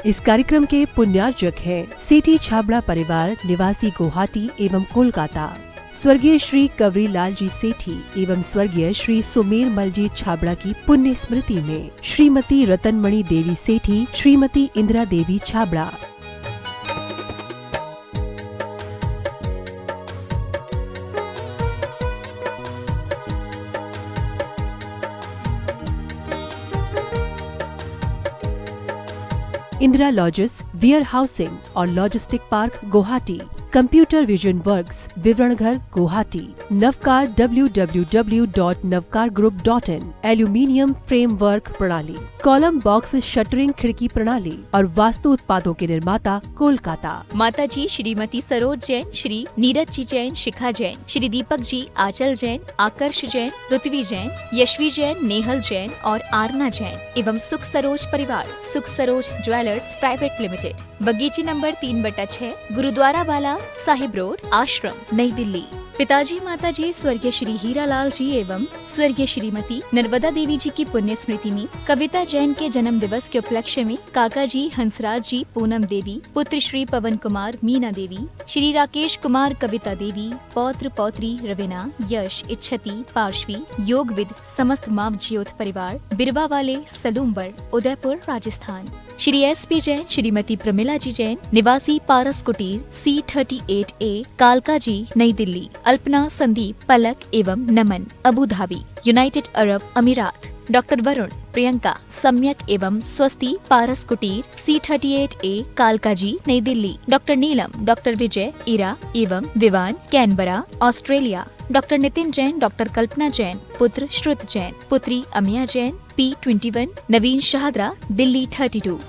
इस कार्यक्रम के पुण्यार्जक हैं सेठी छाबड़ा परिवार निवासी गुवाहाटी एवं कोलकाता, स्वर्गीय श्री कवरी लाल जी सेठी एवं स्वर्गीय श्री सुमेर मल जी छाबड़ा की पुण्य स्मृति में Shrimati Ratanmani Devi Sethi, Shrimati Indira Devi Chhabra. Indira lodges, warehousing और logistic park Guwahati, computer vision works, Vivaran Ghar Guwahati, Navkar www.navkargroup.in, aluminium frame work प्रणाली, कॉलम बॉक्स शटरिंग खिड़की प्रणाली और वास्तु उत्पादों के निर्माता कोलकाता। माता जी श्रीमती सरोज जैन, श्री नीरज जी जैन, शिखा जैन, श्री दीपक जी, आंचल जैन, आकर्ष जैन, ऋत्वी जैन, यशवी जैन, नेहल जैन और आरना जैन एवं सुख सरोज परिवार, सुख सरोज ज्वेलर्स प्राइवेट लिमिटेड, बगीची नंबर 3/6, गुरुद्वारा वाला साहिब रोड, आश्रम, नई दिल्ली। पिताजी माताजी स्वर्गीय श्री हीरालाल जी एवं स्वर्गीय श्रीमती नर्मदा देवी जी की पुण्य स्मृति में कविता जैन के जन्म दिवस के उपलक्ष्य में काका जी हंसराज जी, पूनम देवी, पुत्र श्री पवन कुमार, मीना देवी, श्री राकेश कुमार, कविता देवी, पौत्र पौत्री रवीना, यश, इच्छति, पार्श्वी, योगविद, समस्त माव ज्योत परिवार, बिरवा वाले, सलूम्बर, उदयपुर, राजस्थान। श्री SP जैन, श्रीमती प्रमिला जी जैन, निवासी पारस कुटीर, C38A, कालका जी, नई दिल्ली। अल्पना, संदीप, पलक एवं नमन, अबू धाबी, यूनाइटेड अरब अमीरात। डॉक्टर वरुण, प्रियंका, सम्यक एवं स्वस्ति, पारस कुटीर, C38A, कालका जी, नई दिल्ली। डॉक्टर नीलम, डॉक्टर विजय, इरा एवं Vivaan, Canberra, Australia. Doctor Nitin Jain, doctor Kalpana Jain, पुत्र श्रुत जैन, पुत्री अमिया जैन, P21, नवीन शाहदरा, दिल्ली 32।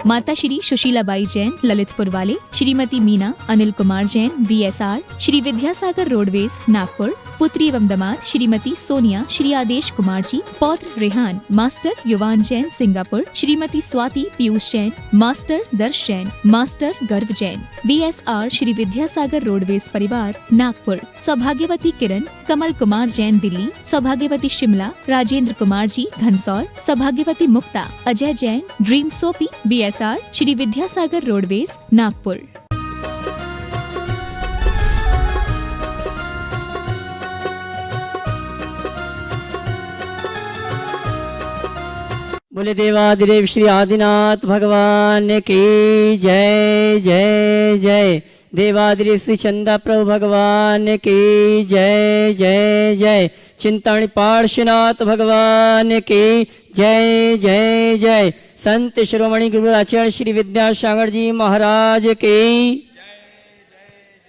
माता श्री सुशीलाबाई जैन, ललितपुर वाले, श्रीमती मीना, अनिल कुमार जैन, VSR, श्री विद्यासागर रोडवेज, नागपुर। पुत्री एवं दामाद श्रीमती सोनिया, श्री आदेश कुमार जी, पौत्र रेहान, मास्टर युवान जैन, सिंगापुर। श्रीमती स्वाति पीयूष जैन, मास्टर दर्श जैन, मास्टर गर्व जैन, BSR, श्री विद्यासागर रोडवेज परिवार, नागपुर। सौभाग्यवती किरण, कमल कुमार जैन, दिल्ली। सौभाग्यवती शिमला, राजेंद्र कुमार जी, घनसौर। सौभाग्यवती Mukta, Ajay Jain, dream soapy, BSR, Shri Vidyasagar roadways, Nagpur. बोले देवादिदेव श्री आदिनाथ भगवान की जय जय जय। देवादिदेव श्री चंदा प्रभु भगवान की जय जय जय। चिंतामणि पार्श्वनाथ भगवान की जय जय जय। संत शिरोमणि गुरु आचार्य श्री विद्यासागर जी महाराज की।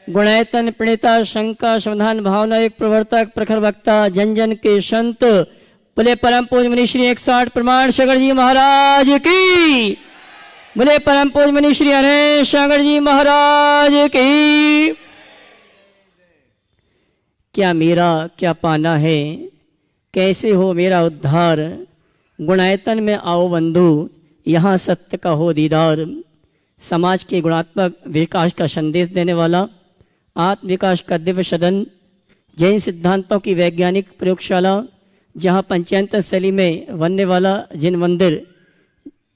गुणायतन प्रणेता, शंका समाधान भावना, एक प्रवर्तक, प्रखर वक्ता, जन जन के संत, बोले परम पूज्य मुनि श्री 108 प्रमाण सागर जी महाराज की। बोले परम पूज्य मुनि श्री अनंत सागर जी महाराज की। क्या मेरा क्या पाना है, कैसे हो मेरा उद्धार। गुणायतन में आओ बंधु, यहाँ सत्य का हो दीदार। समाज के गुणात्मक विकास का संदेश देने वाला, आत्म विकास का दिव्य सदन, जैन सिद्धांतों की वैज्ञानिक प्रयोगशाला, जहाँ पंचायत शैली में बनने वाला जिन मंदिर,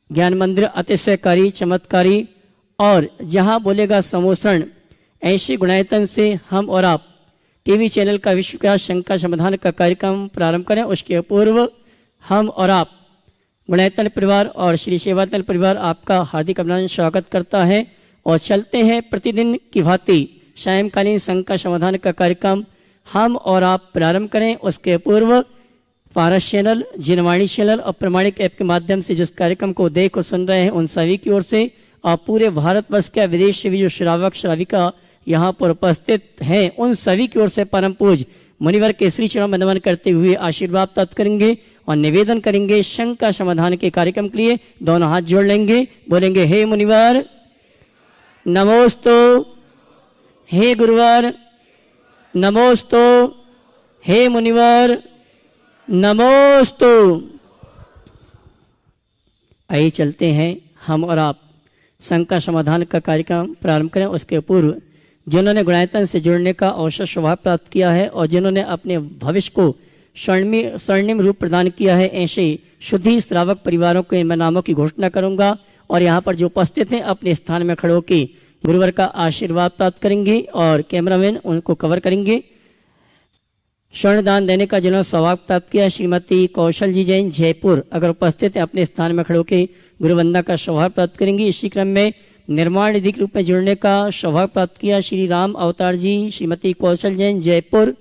ज्ञान मंदिर अतिशयकारी, चमत्कारी, और जहाँ बोलेगा समोषण। ऐसे गुणायतन से हम और आप TV चैनल का विश्व का शंका समाधान का कार्यक्रम प्रारंभ करें। उसके पूर्व हम और आप गुणायतन परिवार और श्री सेवातल परिवार आपका हार्दिक अभिनंदन स्वागत करता है और चलते हैं प्रतिदिन की भांति सायंकालीन शंका समाधान का कार्यक्रम हम और आप प्रारंभ करें। उसके पूर्व पारस चैनल, जिनवाणी चैनल और प्रमाणिक ऐप के माध्यम से जिस कार्यक्रम को देख और सुन रहे हैं उन सभी की ओर से और पूरे भारतवर्ष के विदेश से भी जो श्रावक श्राविका यहाँ पर उपस्थित हैं उन सभी की ओर से परम पूज्य मुनिवर के श्री चरणों में नमन करते हुए आशीर्वाद प्राप्त करेंगे और निवेदन करेंगे शंका समाधान के कार्यक्रम के लिए। दोनों हाथ जोड़ लेंगे, बोलेंगे हे मुनिवर नमोस्तु, हे गुरुवर नमोस्तु, हे मुनिवर नमोस्तु। आइए चलते हैं हम और आप शंका समाधान का कार्यक्रम प्रारंभ करें। उसके पूर्व जिन्होंने गुणायतन से जुड़ने का अवसर सौभाग्य प्राप्त किया है और जिन्होंने अपने भविष्य को स्वर्णिम रूप प्रदान किया है, ऐसे शुद्धि श्रावक परिवारों के मैं नामों की घोषणा करूंगा और यहाँ पर जो उपस्थित हैं अपने स्थान में खड़े होकर गुरुवर का आशीर्वाद प्राप्त करेंगे और कैमरामैन उनको कवर करेंगे। स्वर्ण दान देने का जिन्होंने सौभाग्य प्राप्त किया श्रीमती कौशल जी जैन जयपुर, अगर उपस्थित है अपने स्थान में खड़े होकर गुरुवंदना का सौभाग्य प्राप्त करेंगे। इसी क्रम में निर्माण निधि के रूप में जुड़ने का सौभाग्य प्राप्त किया श्री राम अवतार जी, श्रीमती कौशल जैन जयपुर,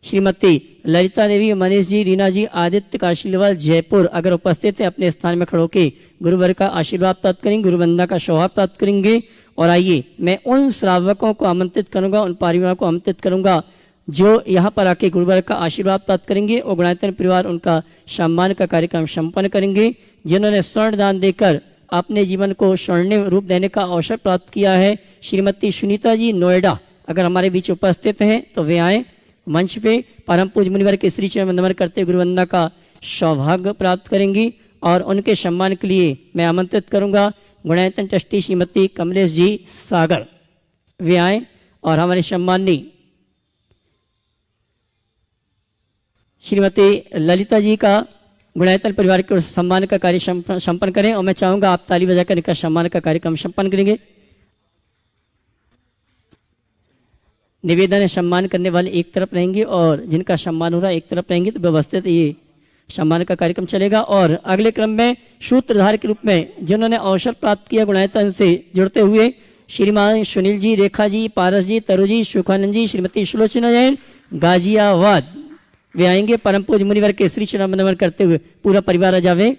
श्रीमती ललिता देवी, मनीष जी, रीना जी, आदित्य काशीलवाल जयपुर, अगर उपस्थित है अपने स्थान में खड़े होकर गुरुवर का आशीर्वाद प्राप्त करेंगे, गुरुवंदना का सौभाग्य प्राप्त करेंगे। और आइए मैं उन श्रावकों को आमंत्रित करूंगा, उन परिवारों को आमंत्रित करूंगा जो यहाँ पर आके गुरुवर का आशीर्वाद प्राप्त करेंगे और गुणायतन परिवार उनका सम्मान का कार्यक्रम संपन्न करेंगे। जिन्होंने स्वर्ण दान देकर अपने जीवन को स्वर्णिम रूप देने का अवसर प्राप्त किया है श्रीमती सुनीता जी नोएडा, अगर हमारे बीच उपस्थित हैं तो वे आए मंच पे। परम पूज्य मुनिवर के श्री चरण नमन करते गुरुवंदना का सौभाग्य प्राप्त करेंगी और उनके सम्मान के लिए मैं आमंत्रित करूंगा गुणायतन ट्रस्टी श्रीमती कमलेश जी सागर, वे आए और हमारे सम्मानी श्रीमती ललिता जी का गुणायतन परिवार के सम्मान का कार्य संपन्न करें और मैं चाहूंगा आप ताली बजाकर इनका सम्मान का कार्यक्रम संपन्न करेंगे। निवेदन है सम्मान करने वाले एक तरफ रहेंगे और जिनका सम्मान हो रहा है एक तरफ रहेंगे, तो व्यवस्थित ये सम्मान का कार्यक्रम चलेगा। और अगले क्रम में सूत्रधार के रूप में जिन्होंने अवसर प्राप्त किया गुणायतन से जुड़ते हुए श्रीमान सुनील जी, रेखा जी, पारस जी, तरु जी, सुखानंद जी, श्रीमती सुलोचना जैन गाजियाबाद, वे आएंगे। परम पूज्य मुनिवर के श्री चरण नमन करते हुए पूरा परिवार आ जावे।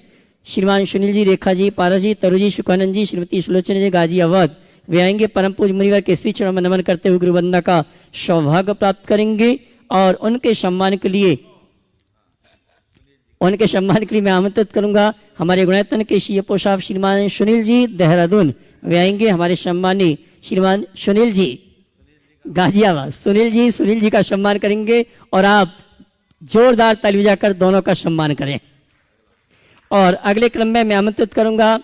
श्रीमान सुनील जी, रेखा जी, पारस जी, तरु जी, सुखानंद जी, श्रीमती सुलोचना जी गाजियाबाद, वे आएंगे। परम पूज्य मुनिवर के श्री चरण नमन करते हुए गुरुवंदना का सौभाग्य प्राप्त करेंगे और उनके सम्मान के लिए मैं आमंत्रित करूंगा हमारे गुणायतन के सीएफओ साहब श्रीमान सुनील जी देहरादून, वे आएंगे। हमारे सम्मानी श्रीमान सुनील जी गाजियाबाद, सुनील जी का सम्मान करेंगे और आप जोरदार ताली बजाकर दोनों का सम्मान करें। और अगले क्रम में मैं आमंत्रित करूंगा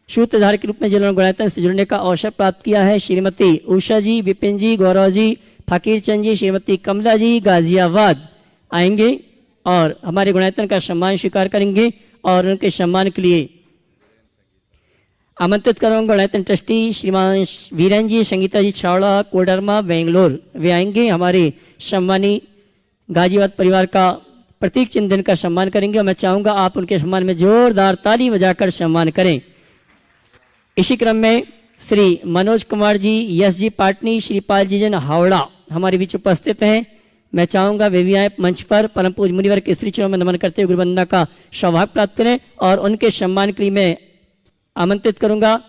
सूत्रधार के रूप में जिन्होंने गुणायतन से जुड़ने का अवसर प्राप्त किया है श्रीमती उषा जी, विपिन जी, गौरव जी, फकीर चंद जी, श्रीमती कमला जी गाजियाबाद आएंगे और हमारे गुणायतन का सम्मान स्वीकार करेंगे और उनके सम्मान के लिए आमंत्रित करूंगा गुणायतन ट्रस्टी श्रीमान वीरेन जी, संगीता जी छावड़ा, कोडरमा, बेंगलोर, वे आएंगे। हमारे सम्मानी गाजियाबाद परिवार का प्रतीक चिन्ह दिन का सम्मान करेंगे और मैं चाहूंगा आप उनके सम्मान में जोरदार ताली बजाकर सम्मान करें। इसी क्रम में श्री मनोज कुमार जी, यश जी पाटनी, श्रीपाल जी जन हावड़ा हमारे बीच उपस्थित हैं। मैं चाहूंगा वे भी आए मंच पर। परम पूज्य मुनिवर के श्री चरणों में नमन करते हुए गुरुवंदना का सौभाग्य प्राप्त करें और उनके सम्मान के लिए मैं आमंत्रित करूंगा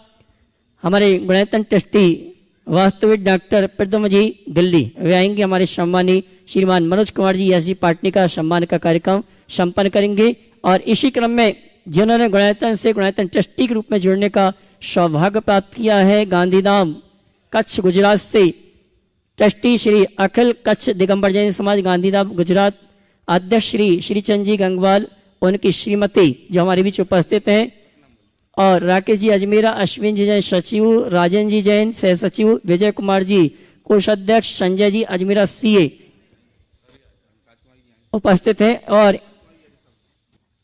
हमारे गुणायतन ट्रस्टी वास्तविक डॉक्टर प्रद्युम्न जी दिल्ली, वे आएंगे। हमारे सम्मानी श्रीमान मनोज कुमार जी, यश जी पाटनी का सम्मान का कार्यक्रम संपन्न करेंगे। और इसी क्रम में जिन्होंने गुणायतन से गुणायतन ट्रस्टी के रूप में जुड़ने का सौभाग्य प्राप्त किया है गांधीधाम कच्छ गुजरात से ट्रस्टी श्री अखिल कच्छ दिगंबर जैन समाज गांधीधाम गुजरात अध्यक्ष श्री श्रीचंद जी गंगवाल, उनकी श्रीमती जो हमारे बीच उपस्थित हैं, और राकेश जी अजमेरा, अश्विन जी जैन सचिव, राजन जी जैन सह सचिव, विजय कुमार जी कोषाध्यक्ष, संजय जी अजमेरा सीए उपस्थित हैं और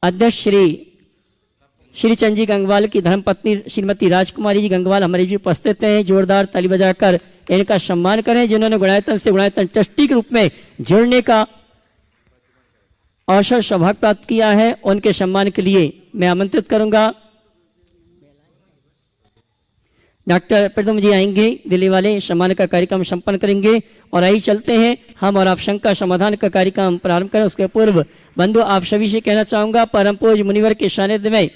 अध्यक्ष श्री चंद जी गंगवाल की धर्मपत्नी श्रीमती राजकुमारी जी गंगवाल हमारे जी उपस्थित हैं। जोरदार ताली बजाकर इनका सम्मान करें जिन्होंने गुणायतन से गुणायतन ट्रस्टी के रूप में जुड़ने का अवसर सौभाग्य प्राप्त किया है। उनके सम्मान के लिए मैं आमंत्रित करूंगा डॉक्टर प्रद्युम्न जी आएंगे, दिल्ली वाले सम्मान का कार्यक्रम संपन्न करेंगे। और आइए चलते हैं हम और आप शंका समाधान का कार्यक्रम प्रारंभ करें। उसके पूर्व बंधु आप सभी से कहना चाहूंगा परम पूज्य मुनिवर के सानिध्य में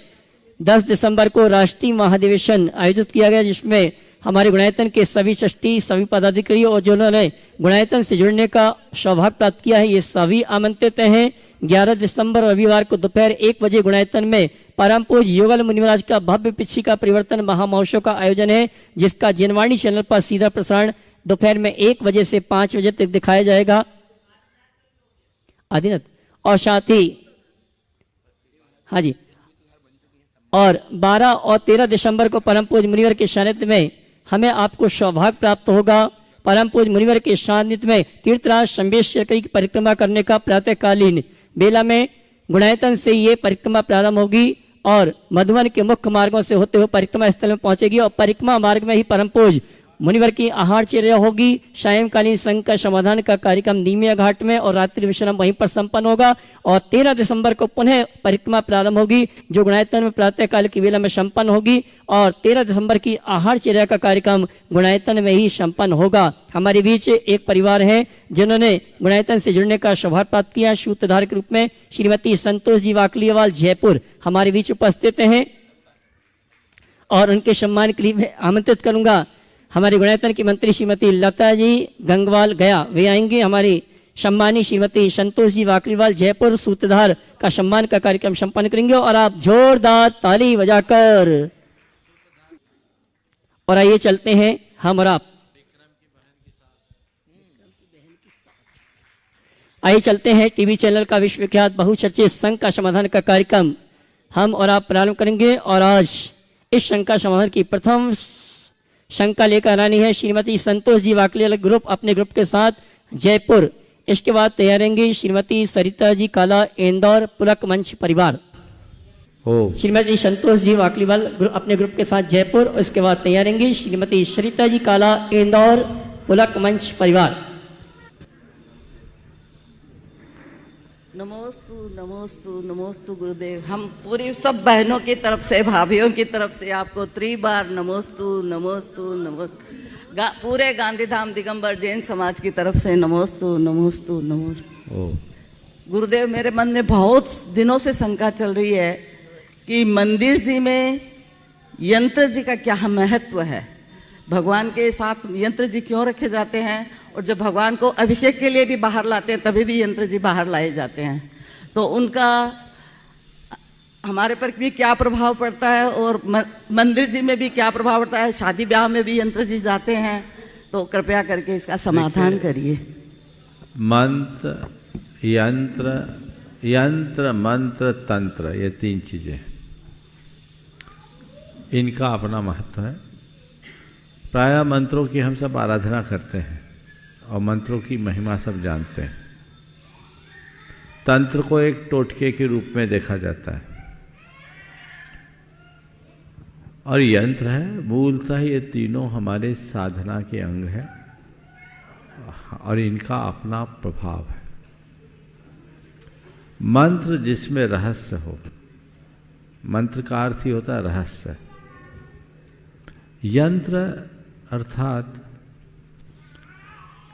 10 दिसंबर को राष्ट्रीय महाधिवेशन आयोजित किया गया, जिसमें हमारे गुणायतन के सभी ट्रस्टी, सभी पदाधिकारी और जिन्होंने गुणायतन से जुड़ने का सौभाग्य प्राप्त किया है, ये सभी आमंत्रित हैं। 11 दिसंबर रविवार को दोपहर 1 बजे गुणायतन में परम पूज्य युगल मुनिवराज का भव्य पिछिका परिवर्तन महामहोत्सव का आयोजन है, जिसका जनवाणी चैनल पर सीधा प्रसारण दोपहर में 1 बजे से 5 बजे तक दिखाया जाएगा। आदिनत और साथ ही हाँ जी, और 12 और 13 दिसंबर को परम पूज्य मुनिवर के सानिध्य में हमें आपको सौभाग्य प्राप्त होगा। परम पूज्य मुनिवर के सानिध्य में तीर्थराज शंबेश्वर की परिक्रमा करने का प्रातःकालीन बेला में गुणायतन से ये परिक्रमा प्रारंभ होगी और मधुवन के मुख्य मार्गों से होते हुए परिक्रमा स्थल में पहुंचेगी और परिक्रमा मार्ग में ही परम पूज्य मुनिवर की आहारचर्या होगी। सायंकालीन संघ का समाधान का कार्यक्रम नीमिया घाट में और रात्रि विश्राम वहीं पर संपन्न होगा और 13 दिसंबर को पुनः परिक्रमा प्रारंभ होगी जो गुणायतन में प्रातःकाल की वेला में संपन्न होगी और 13 दिसंबर की आहारचर्या का कार्यक्रम गुणायतन में ही संपन्न होगा। हमारे बीच एक परिवार है जिन्होंने गुणायतन से जुड़ने का सौभाग्य प्राप्त किया। सूत्रधार के रूप में श्रीमती संतोष जी वाकलियावाल जयपुर हमारे बीच उपस्थित हैं और उनके सम्मान के लिए मैं आमंत्रित करूंगा हमारे गुणायतन की मंत्री श्रीमती लता जी गंगवाल गया, वे आएंगे। हमारी सम्मानी श्रीमती संतोष जी वाकलीवाल जयपुर सूत्रधार का सम्मान का कार्यक्रम संपन्न करेंगे और आप जोरदार ताली बजाकर और आइए चलते हैं हम और आप आइए चलते हैं टीवी चैनल का विश्वविख्यात बहुचर्चित संघ का समाधान का कार्यक्रम हम और आप प्रारंभ करेंगे और आज इस संघ का समाधान की प्रथम शंका लेकर आनी है श्रीमती संतोष जी वाकलियाल ग्रुप अपने ग्रुप के साथ जयपुर। इसके बाद तैयारेंगी श्रीमती सरिता जी काला इंदौर पुलक मंच परिवार। श्रीमती संतोष जी वाकलीवाल अपने ग्रुप के साथ जयपुर। इसके बाद तैयारेंगी श्रीमती सरिता जी काला इंदौर पुलक मंच परिवार। नमोस्तु नमोस्तु नमोस्तु गुरुदेव। हम पूरी सब बहनों की तरफ से भाभीयों की तरफ से आपको त्रिबार नमोस्तु नमोस्तु नमोस्तु पूरे गांधीधाम दिगंबर जैन समाज की तरफ से नमोस्तु नमोस्तु नमोस्तु। गुरुदेव मेरे मन में बहुत दिनों से शंका चल रही है कि मंदिर जी में यंत्र जी का क्या महत्व है, भगवान के साथ यंत्र जी क्यों रखे जाते हैं और जब भगवान को अभिषेक के लिए भी बाहर लाते हैं तभी भी यंत्र जी बाहर लाए जाते हैं, तो उनका हमारे पर भी क्या प्रभाव पड़ता है और मंदिर जी में भी क्या प्रभाव पड़ता है, शादी ब्याह में भी यंत्र जी जाते हैं, तो कृपया करके इसका समाधान करिए। मंत्र यंत्र मंत्र तंत्र ये तीन चीजें इनका अपना महत्व है। प्रायः मंत्रों की हम सब आराधना करते हैं और मंत्रों की महिमा सब जानते हैं। तंत्र को एक टोटके के रूप में देखा जाता है और यंत्र है मूलतः ये तीनों हमारे साधना के अंग हैं और इनका अपना प्रभाव है। मंत्र जिसमें रहस्य हो, मंत्र का अर्थ ही होता है रहस्य। यंत्र अर्थात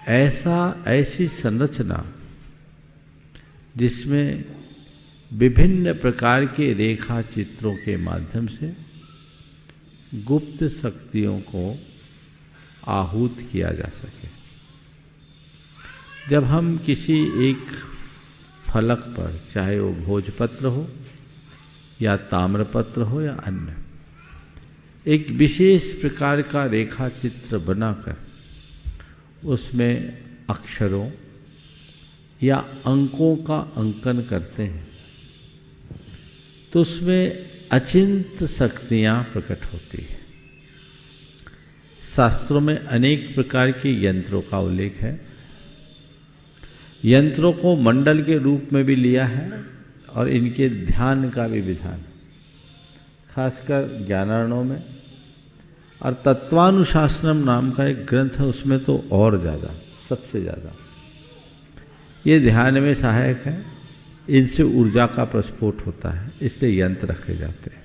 ऐसी संरचना जिसमें विभिन्न प्रकार के रेखा चित्रों के माध्यम से गुप्त शक्तियों को आहूत किया जा सके। जब हम किसी एक फलक पर, चाहे वो भोजपत्र हो या ताम्रपत्र हो या अन्य, एक विशेष प्रकार का रेखा चित्र बनाकर उसमें अक्षरों या अंकों का अंकन करते हैं तो उसमें अचिंत शक्तियाँ प्रकट होती है। शास्त्रों में अनेक प्रकार के यंत्रों का उल्लेख है। यंत्रों को मंडल के रूप में भी लिया है और इनके ध्यान का भी विधान, खासकर ज्ञानार्णों में, और तत्वानुशासनम नाम का एक ग्रंथ है उसमें तो और ज़्यादा, सबसे ज़्यादा ये ध्यान में सहायक है। इनसे ऊर्जा का प्रस्फोट होता है, इसलिए यंत्र रखे जाते हैं।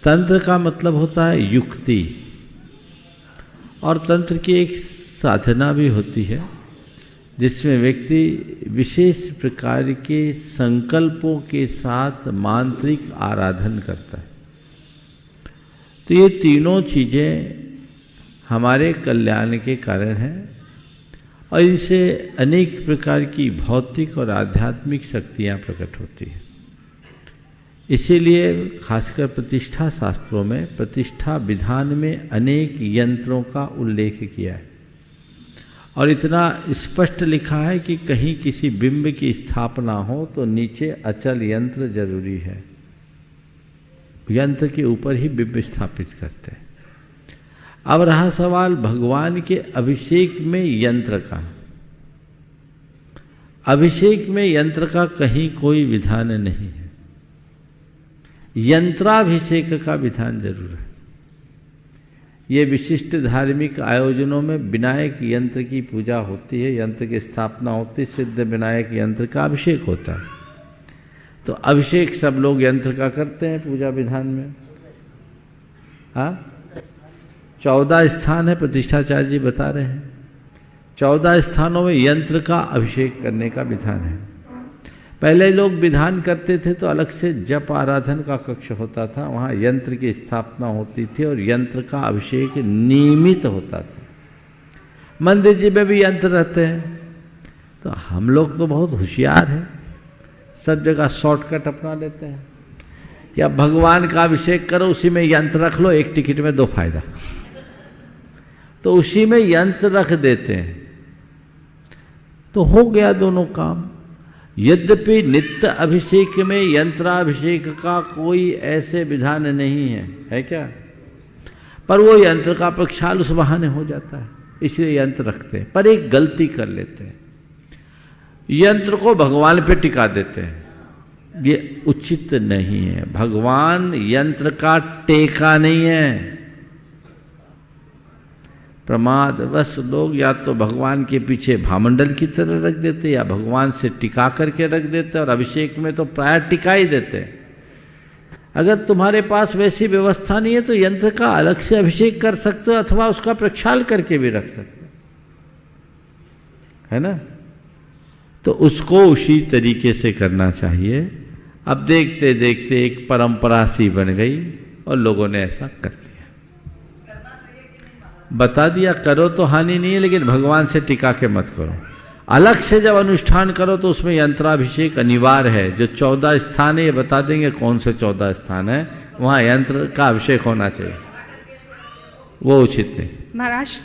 तंत्र का मतलब होता है युक्ति, और तंत्र की एक साधना भी होती है जिसमें व्यक्ति विशेष प्रकार के संकल्पों के साथ मांत्रिक आराधन करता है। तो ये तीनों चीज़ें हमारे कल्याण के कारण हैं और इनसे अनेक प्रकार की भौतिक और आध्यात्मिक शक्तियाँ प्रकट होती हैं। इसीलिए खासकर प्रतिष्ठा शास्त्रों में, प्रतिष्ठा विधान में अनेक यंत्रों का उल्लेख किया है और इतना स्पष्ट लिखा है कि कहीं किसी बिंब की स्थापना हो तो नीचे अचल यंत्र जरूरी है। यंत्र के ऊपर ही बिंब स्थापित करते हैं। अब रहा सवाल भगवान के अभिषेक में यंत्र का। अभिषेक में यंत्र का कहीं कोई विधान नहीं है, यंत्राभिषेक का विधान जरूर है। ये विशिष्ट धार्मिक आयोजनों में विनायक यंत्र की पूजा होती है, यंत्र की स्थापना होती है, सिद्ध विनायक यंत्र का अभिषेक होता है। तो अभिषेक सब लोग यंत्र का करते हैं पूजा विधान में। हाँ, 14 स्थान है, प्रतिष्ठाचार्य जी बता रहे हैं। 14 स्थानों में यंत्र का अभिषेक करने का विधान है। पहले लोग विधान करते थे तो अलग से जप आराधन का कक्ष होता था, वहाँ यंत्र की स्थापना होती थी और यंत्र का अभिषेक नियमित होता था। मंदिर जी में भी यंत्र रहते हैं। तो हम लोग तो बहुत होशियार हैं, सब जगह शॉर्टकट अपना लेते हैं कि अब भगवान का अभिषेक करो, उसी में यंत्र रख लो, एक टिकट में 2 फायदा। तो उसी में यंत्र रख देते हैं तो हो गया दोनों काम। यद्यपि नित्य अभिषेक में यंत्राभिषेक का कोई ऐसे विधान नहीं है क्या? पर वो यंत्र का प्रक्षाल उस बहाने हो जाता है, इसलिए यंत्र रखते हैं। पर एक गलती कर लेते हैं, यंत्र को भगवान पे टिका देते हैं। ये उचित नहीं है। भगवान यंत्र का टेका नहीं है। प्रमादवश लोग या तो भगवान के पीछे भामंडल की तरह रख देते या भगवान से टिका करके रख देते, और अभिषेक में तो प्राय टिका ही देते। अगर तुम्हारे पास वैसी व्यवस्था नहीं है तो यंत्र का अलग से अभिषेक कर सकते हो अथवा उसका प्रक्षाल करके भी रख सकते हो, है ना? तो उसको उसी तरीके से करना चाहिए। अब देखते देखते एक परंपरा सी बन गई और लोगों ने ऐसा कर दिया। बता दिया करो तो हानि नहीं है, लेकिन भगवान से टिका के मत करो। अलग से जब अनुष्ठान करो तो उसमें यंत्राभिषेक अनिवार्य है। जो 14 स्थान है ये बता देंगे कौन से 14 स्थान है, वहाँ यंत्र का अभिषेक होना चाहिए, वो उचित नहीं। महाराज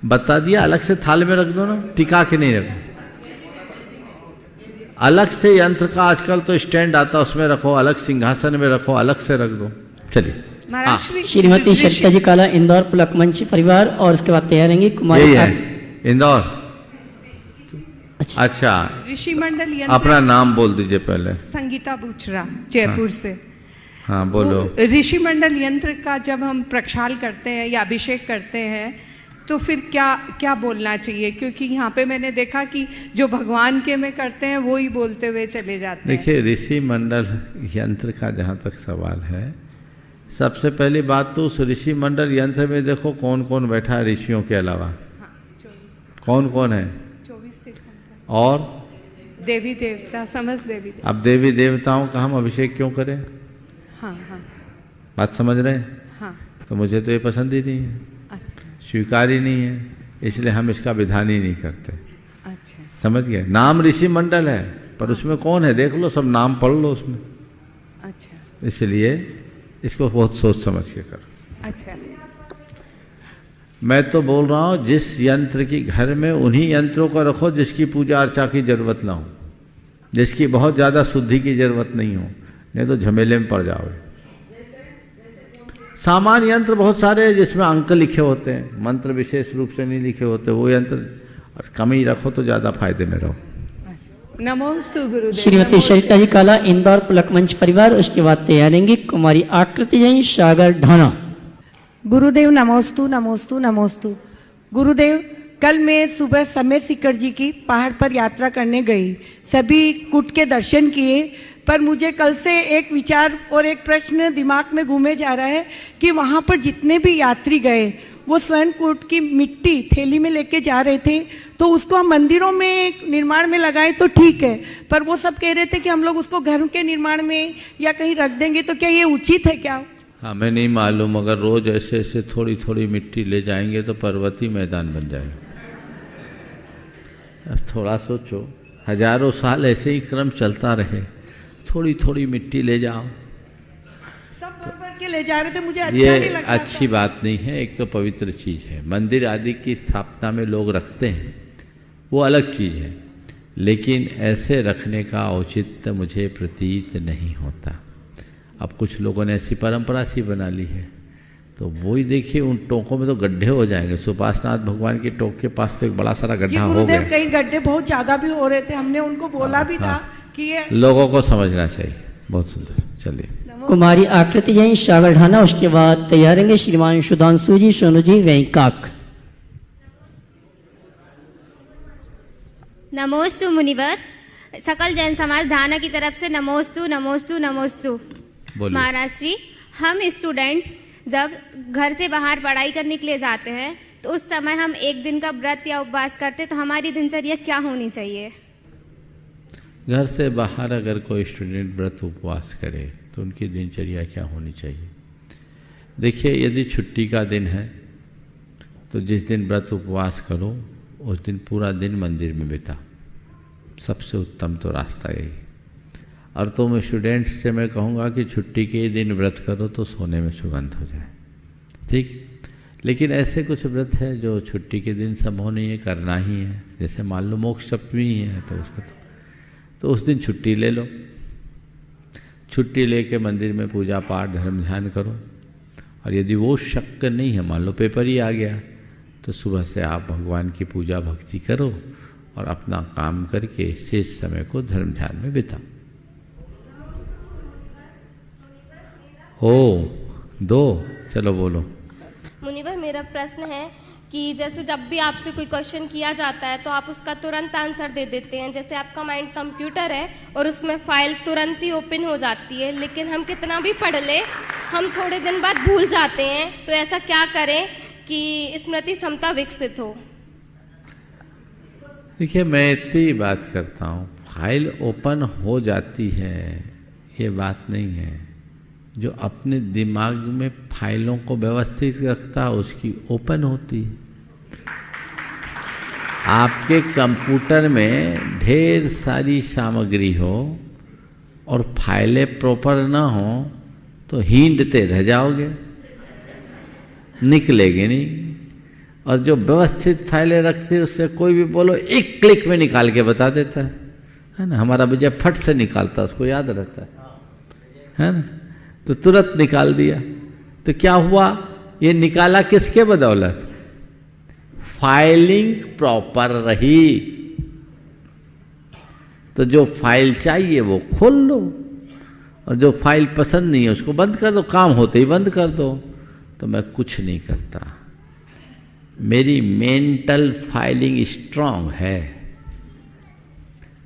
बता दिया, अलग से थाल में रख दो ना, टिका के नहीं रखो। अलग से यंत्र का आजकल तो स्टैंड आता, उसमें रखो, अलग सिंहासन में रखो, अलग से रख दो। चलिए, श्रीमती सरिता जी काला, इंदौर पुलक मंच परिवार, और उसके बाद तैयार रहेंगी कुमारी। यही है इंदौर। अच्छा, ऋषि मंडल यंत्र। अपना नाम बोल दीजिए पहले। संगीता बूचरा, जयपुर से। हाँ बोलो। ऋषि मंडल यंत्र का जब हम प्रक्षाल करते हैं या अभिषेक करते हैं तो फिर क्या क्या बोलना चाहिए? क्योंकि यहाँ पे मैंने देखा कि जो भगवान के में करते हैं वो ही बोलते हुए चले जाते हैं। देखिए, ऋषि मंडल यंत्र का जहाँ तक सवाल है, सबसे पहली बात तो उस ऋषि मंडल यंत्र में देखो कौन कौन बैठा है ऋषियों के अलावा। हाँ, कौन कौन है? 24 तीर्थंकर और देवी देवता, समस्त देवी देवता। अब देवी देवताओं का हम अभिषेक क्यों करें? हाँ हाँ बात समझ रहे हैं? हाँ। तो मुझे तो ये पसंद ही नहीं है, अच्छा स्वीकार ही नहीं है, इसलिए हम इसका विधान ही नहीं करते। अच्छा, समझ गए? नाम ऋषि मंडल है पर उसमें कौन है देख लो, सब नाम पढ़ लो उसमें। अच्छा इसलिए इसको बहुत सोच समझ के करो। अच्छा। मैं तो बोल रहा हूँ जिस यंत्र की घर में उन्हीं यंत्रों को रखो जिसकी पूजा अर्चा की जरूरत ना हो, जिसकी बहुत ज़्यादा शुद्धि की जरूरत नहीं हो, नहीं तो झमेले में पड़ जाओगे। सामान्य यंत्र बहुत सारे हैं जिसमें अंक लिखे होते हैं, मंत्र विशेष रूप से नहीं लिखे होते, वो यंत्र कम ही रखो तो ज़्यादा फायदे में रहो। नमोस्तु गुरुदेव। श्रीमती सरिता जी काला, इंदौर पुलक मंच परिवार, उसके बाद तैयार रहेंगी कुमारी आकृति जैन, सागर ढाना। गुरुदेव नमोस्तु नमोस्तु नमोस्तु। गुरुदेव, कल मैं सुबह समय सीकर जी की पहाड़ पर यात्रा करने गई, सभी कूट के दर्शन किए, पर मुझे कल से एक विचार और एक प्रश्न दिमाग में घूमे जा रहा है कि वहाँ पर जितने भी यात्री गए वो स्वर्ण कूट की मिट्टी थैली में लेके जा रहे थे, तो उसको हम मंदिरों में निर्माण में लगाएं तो ठीक है, पर वो सब कह रहे थे कि हम लोग उसको घरों के निर्माण में या कहीं रख देंगे, तो क्या ये उचित है क्या? हमें नहीं मालूम, अगर रोज ऐसे ऐसे थोड़ी थोड़ी मिट्टी ले जाएंगे तो पर्वतीय मैदान बन जाएगा। अब थोड़ा सोचो, हजारों साल ऐसे ही क्रम चलता रहे, थोड़ी थोड़ी मिट्टी ले जाओ, सब भर के ले जा रहे थे, मुझे अच्छा ये नहीं लगा। अच्छी बात नहीं है। एक तो पवित्र चीज़ है, मंदिर आदि की स्थापना में लोग रखते हैं, वो अलग चीज़ है, लेकिन ऐसे रखने का औचित्य मुझे प्रतीत नहीं होता। अब कुछ लोगों ने ऐसी परंपरा सी बना ली है, तो वही देखिए उन टोकों में तो गड्ढे हो जाएंगे। सुपासनाथ भगवान के टोक के पास तो एक बड़ा सारा गड्ढा हो गया। कई गड्ढे बहुत ज्यादा भी हो रहे थे, हमने उनको बोला भी था कि ये लोगों को समझना चाहिए। बहुत सुंदर। चलिए कुमारी आकृति जैन सागरढाना, उसके बाद तैयारेंगे श्रीमान सुधांशु जी, सोनू जी, वेंकाक। नमोस्तु मुनिवर, सकल जैन समाज ढाना की तरफ से नमोस्तु नमोस्तु नमोस्तु। महाराज श्री, हम स्टूडेंट्स जब घर से बाहर पढ़ाई करने के लिए जाते हैं तो उस समय हम एक दिन का व्रत या उपवास करते, तो हमारी दिनचर्या क्या होनी चाहिए? घर से बाहर अगर कोई स्टूडेंट व्रत उपवास करे तो उनकी दिनचर्या क्या होनी चाहिए? देखिए, यदि छुट्टी का दिन है तो जिस दिन व्रत उपवास करो उस दिन पूरा दिन मंदिर में बिता, सबसे उत्तम तो रास्ता यही। और तुम स्टूडेंट्स से मैं कहूँगा कि छुट्टी के दिन व्रत करो तो सोने में सुगंध हो जाए, ठीक। लेकिन ऐसे कुछ व्रत है जो छुट्टी के दिन संभव नहीं है, करना ही है। जैसे मान लो मोक्ष सप्तमी है तो उसको तो उस दिन छुट्टी ले लो, छुट्टी लेके मंदिर में पूजा पाठ धर्म ध्यान करो। और यदि वो शक्य नहीं है, मान लो पेपर ही आ गया, तो सुबह से आप भगवान की पूजा भक्ति करो और अपना काम करके शेष समय को धर्म ध्यान में बिताओ। हो दो, चलो बोलो। मुनिवर, मेरा प्रश्न है कि जैसे जब भी आपसे कोई क्वेश्चन किया जाता है तो आप उसका तुरंत आंसर दे देते हैं। जैसे आपका माइंड कंप्यूटर है और उसमें फाइल तुरंत ही ओपन हो जाती है, लेकिन हम कितना भी पढ़ लें हम थोड़े दिन बाद भूल जाते हैं। तो ऐसा क्या करें कि स्मृति क्षमता विकसित हो? देखिए, मैं इतनी बात करता हूँ, फाइल ओपन हो जाती है ये बात नहीं है। जो अपने दिमाग में फाइलों को व्यवस्थित रखता है उसकी ओपन होती है। आपके कंप्यूटर में ढेर सारी सामग्री हो और फाइलें प्रॉपर ना हो तो हींडते रह जाओगे, निकलेगे नहीं। और जो व्यवस्थित फाइलें रखते उससे कोई भी बोलो एक क्लिक में निकाल के बता देता है ना। हमारा विजय फट से निकालता, उसको याद रहता है ना, तो तुरंत निकाल दिया। तो क्या हुआ, ये निकाला किसके बदौलत? फाइलिंग प्रॉपर रही। तो जो फाइल चाहिए वो खोल लो और जो फाइल पसंद नहीं है उसको बंद कर दो, काम होते ही बंद कर दो। तो मैं कुछ नहीं करता, मेरी मेंटल फाइलिंग स्ट्रांग है।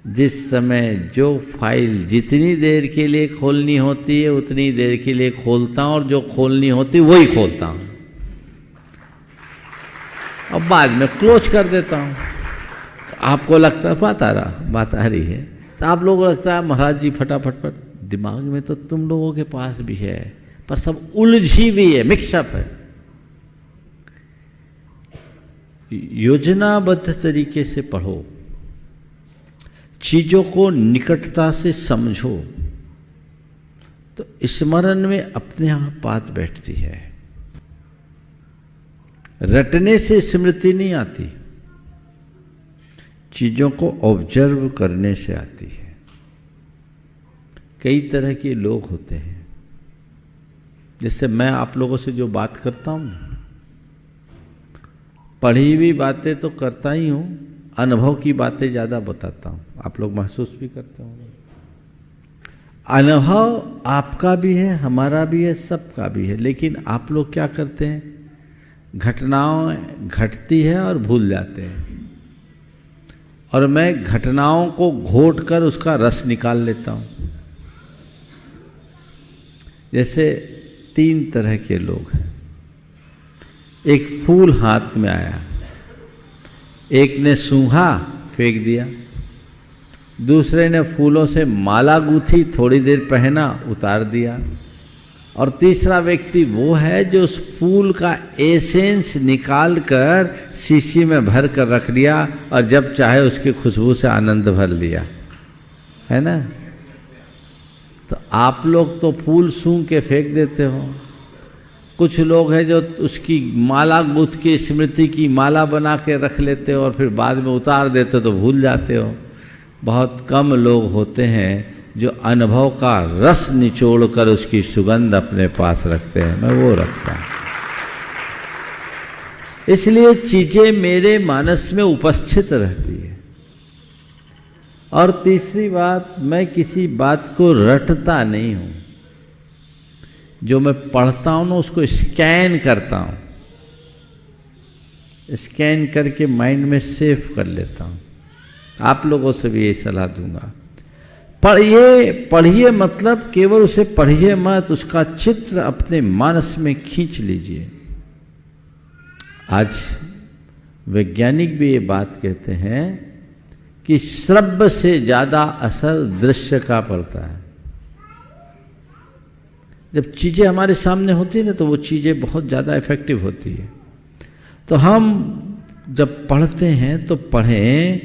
जिस समय जो फाइल जितनी देर के लिए खोलनी होती है उतनी देर के लिए खोलता हूँ और जो खोलनी होती है वही खोलता हूँ और बाद में क्लोज कर देता हूँ। तो आपको लगता है बात आ रही है, तो आप लोगों को लगता है महाराज जी फटाफट पर, दिमाग में तो तुम लोगों के पास भी है पर सब उलझी भी है, मिक्सअप है। योजनाबद्ध तरीके से पढ़ो, चीजों को निकटता से समझो तो स्मरण में अपने आप बात बैठती है। रटने से स्मृति नहीं आती, चीजों को ऑब्जर्व करने से आती है। कई तरह के लोग होते हैं, जैसे मैं आप लोगों से जो बात करता हूं ना, पढ़ी हुई बातें तो करता ही हूं, अनुभव की बातें ज़्यादा बताता हूँ, आप लोग महसूस भी करते होंगे। अनुभव आपका भी है, हमारा भी है, सबका भी है। लेकिन आप लोग क्या करते हैं, घटनाएं घटती है और भूल जाते हैं, और मैं घटनाओं को घोट कर उसका रस निकाल लेता हूँ। जैसे 3 तरह के लोग हैं। एक फूल हाथ में आया, एक ने सूंघा फेंक दिया, दूसरे ने फूलों से माला गूंथी थोड़ी देर पहना उतार दिया, और तीसरा व्यक्ति वो है जो उस फूल का एसेंस निकाल कर शीशी में भर कर रख दिया और जब चाहे उसकी खुशबू से आनंद भर लिया, है ना। तो आप लोग तो फूल सूंघ के फेंक देते हो, कुछ लोग हैं जो उसकी माला गूंथ के स्मृति की माला बना के रख लेते हो और फिर बाद में उतार देते हो तो भूल जाते हो। बहुत कम लोग होते हैं जो अनुभव का रस निचोड़ कर उसकी सुगंध अपने पास रखते हैं। मैं वो रखता हूँ। इसलिए चीजें मेरे मानस में उपस्थित रहती है। और तीसरी बात, मैं किसी बात को रटता नहीं हूं। जो मैं पढ़ता हूं ना उसको स्कैन करता हूं, स्कैन करके माइंड में सेव कर लेता हूं। आप लोगों से भी ये सलाह दूंगा, पढ़िए मतलब केवल उसे पढ़िए मत, उसका चित्र अपने मानस में खींच लीजिए। आज वैज्ञानिक भी ये बात कहते हैं कि श्रव्य से ज्यादा असर दृश्य का पड़ता है। जब चीजें हमारे सामने होती है ना तो वो चीजें बहुत ज्यादा इफेक्टिव होती है। तो हम जब पढ़ते हैं तो पढ़ें,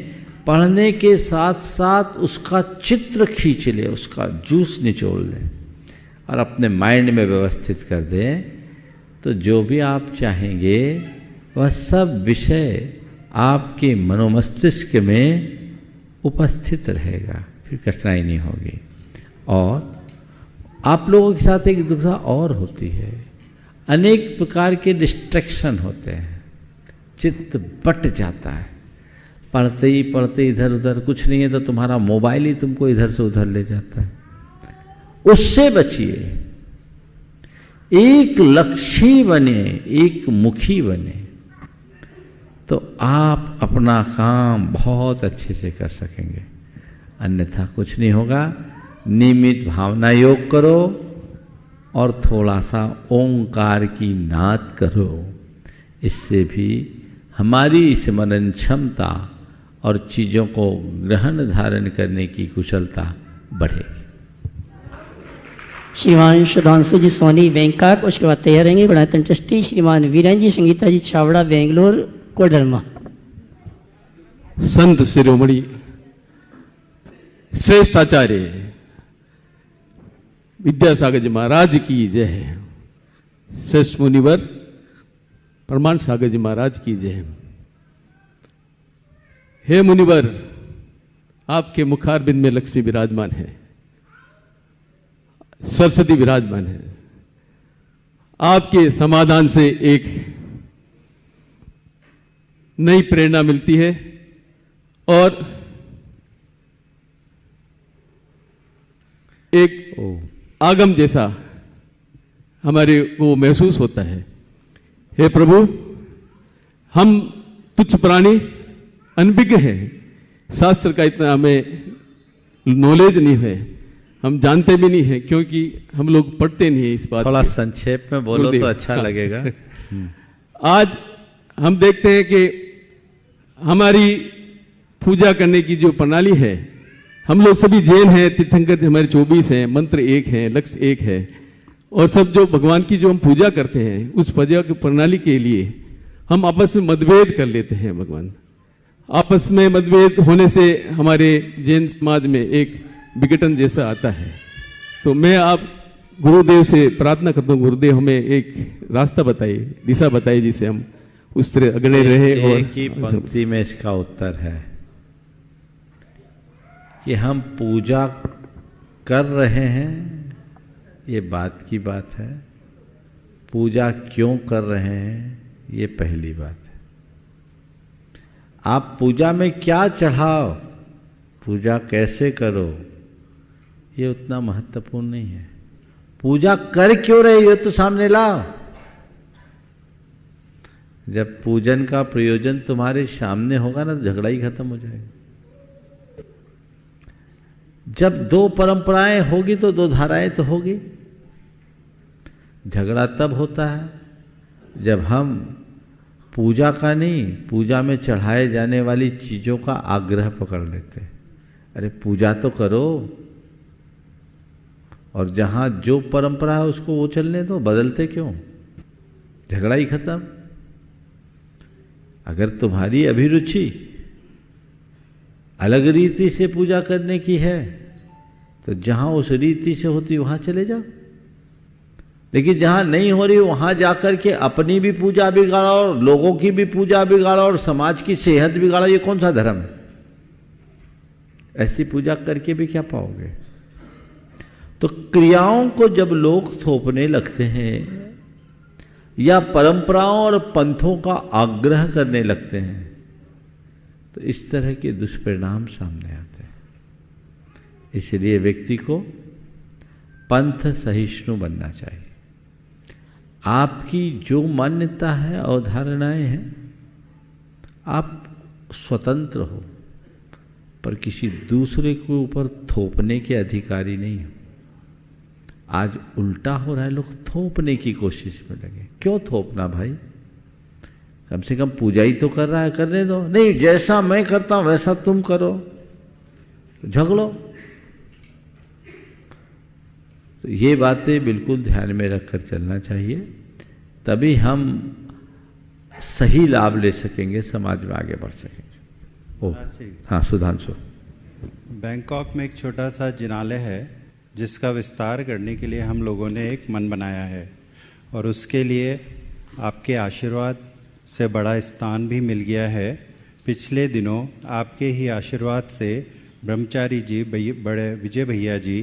पढ़ने के साथ साथ उसका चित्र खींच ले, उसका जूस निचोड़ लें और अपने माइंड में व्यवस्थित कर दें, तो जो भी आप चाहेंगे वह सब विषय आपके मनोमस्तिष्क में उपस्थित रहेगा, फिर कठिनाई नहीं होगी। और आप लोगों के साथ एक दुविधा और होती है, अनेक प्रकार के डिस्ट्रैक्शन होते हैं, चित्त बट जाता है, पढ़ते ही पढ़ते इधर उधर, कुछ नहीं है तो तुम्हारा मोबाइल ही तुमको इधर से उधर ले जाता है। उससे बचिए, एक लक्ष्य बने, एक मुखी बने, तो आप अपना काम बहुत अच्छे से कर सकेंगे। अन्यथा कुछ नहीं होगा। नियमित भावना योग करो और थोड़ा सा ओंकार की नाद करो, इससे भी हमारी स्मरण क्षमता और चीज़ों को ग्रहण धारण करने की कुशलता बढ़ेगी। श्रीमान सुधांशु जी सोनी बैंकॉक, उसके बाद तैयार रहेंगे गुणायतन ट्रस्टी श्रीमान वीरेंद्र जी संगीता जी छावड़ा बेंगलोर कोडरमा। संत शिरोमणि श्रेष्ठ आचार्य विद्यासागर जी महाराज की जय है। श्रेष्ठ मुनिवर प्रमाण सागर जी महाराज की जय है। हे मुनिवर, आपके मुखारबिंद में लक्ष्मी विराजमान है, सरस्वती विराजमान है। आपके समाधान से एक नई प्रेरणा मिलती है और एक आगम जैसा हमारे को महसूस होता है। हे प्रभु, हम तुच्छ प्राणी अनभिज्ञ हैं, शास्त्र का इतना हमें नॉलेज नहीं है, हम जानते भी नहीं है, क्योंकि हम लोग पढ़ते नहीं है इस बात। थोड़ा संक्षेप में बोलो तो अच्छा लगेगा। आज हम देखते हैं कि हमारी पूजा करने की जो प्रणाली है, हम लोग सभी जैन हैं, तीर्थंकर हमारे 24 हैं, मंत्र एक हैं, लक्ष्य एक है, और सब जो भगवान की जो हम पूजा करते हैं उस पूजा की प्रणाली के लिए हम आपस में मतभेद कर लेते हैं। भगवान आपस में मतभेद होने से हमारे जैन समाज में एक विघटन जैसा आता है। तो मैं आप गुरुदेव से प्रार्थना करता हूँ, गुरुदेव हमें एक रास्ता बताइए, दिशा बताइए, जिससे हम उस तरह अग्रणी रहे। और एक ही पंक्ति में इसका उत्तर है कि हम पूजा कर रहे हैं, ये बात की बात है। पूजा क्यों कर रहे हैं, ये पहली बात है। आप पूजा में क्या चढ़ाओ, पूजा कैसे करो, ये उतना महत्वपूर्ण नहीं है। पूजा कर क्यों रहे हो तो सामने लाओ। जब पूजन का प्रयोजन तुम्हारे सामने होगा ना तो झगड़ा ही खत्म हो जाएगा। जब दो परंपराएं होगी तो दो धाराएं तो होगी। झगड़ा तब होता है जब हम पूजा का नहीं, पूजा में चढ़ाए जाने वाली चीजों का आग्रह पकड़ लेते हैं। अरे पूजा तो करो, और जहां जो परंपरा है उसको वो चलने दो, बदलते क्यों? झगड़ा ही खत्म। अगर तुम्हारी अभिरुचि अलग रीति से पूजा करने की है तो जहां उस रीति से होती वहां चले जाओ, लेकिन जहां नहीं हो रही वहां जाकर के अपनी भी पूजा बिगाड़ो और लोगों की भी पूजा बिगाड़ो और समाज की सेहत बिगाड़ो, ये कौन सा धर्म है? ऐसी पूजा करके भी क्या पाओगे? तो क्रियाओं को जब लोग थोपने लगते हैं या परंपराओं और पंथों का आग्रह करने लगते हैं तो इस तरह के दुष्परिणाम सामने आते हैं। इसलिए व्यक्ति को पंथ सहिष्णु बनना चाहिए। आपकी जो मान्यता है, अवधारणाएं हैं, आप स्वतंत्र हो, पर किसी दूसरे के ऊपर थोपने के अधिकारी नहीं हो। आज उल्टा हो रहा है, लोग थोपने की कोशिश में लगे। क्यों थोपना भाई? कम से कम पूजा ही तो कर रहा है, करने दो। नहीं, जैसा मैं करता हूं वैसा तुम करो, झगड़ो। तो ये बातें बिल्कुल ध्यान में रखकर चलना चाहिए, तभी हम सही लाभ ले सकेंगे, समाज में आगे बढ़ सकेंगे। हाँ, सुधांशु। बैंकॉक में एक छोटा सा जिनालय है जिसका विस्तार करने के लिए हम लोगों ने एक मन बनाया है, और उसके लिए आपके आशीर्वाद से बड़ा स्थान भी मिल गया है। पिछले दिनों आपके ही आशीर्वाद से ब्रह्मचारी जी बड़े विजय भैया जी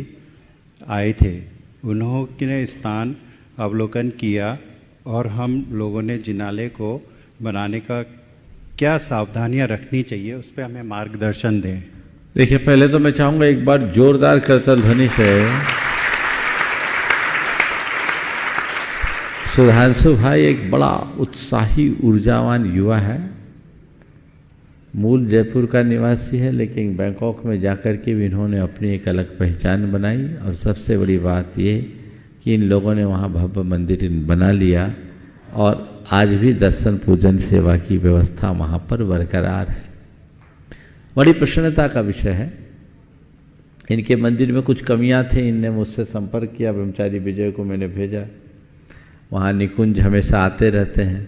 आए थे। उन्होंने स्थान अवलोकन किया और हम लोगों ने जिनालय को बनाने का क्या सावधानियां रखनी चाहिए उस पर हमें मार्गदर्शन दें। देखिए, पहले तो मैं चाहूंगा एक बार जोरदार करतल ध्वनि से सुधांशु भाई एक बड़ा उत्साही ऊर्जावान युवा है, मूल जयपुर का निवासी है, लेकिन बैंकॉक में जाकर के भी इन्होंने अपनी एक अलग पहचान बनाई। और सबसे बड़ी बात ये कि इन लोगों ने वहाँ भव्य मंदिर बना लिया और आज भी दर्शन पूजन सेवा की व्यवस्था वहाँ पर बरकरार है। बड़ी प्रसन्नता का विषय है। इनके मंदिर में कुछ कमियां थी, इनने मुझसे संपर्क किया, ब्रह्मचारी विजय को मैंने भेजा। वहाँ निकुंज हमेशा आते रहते हैं।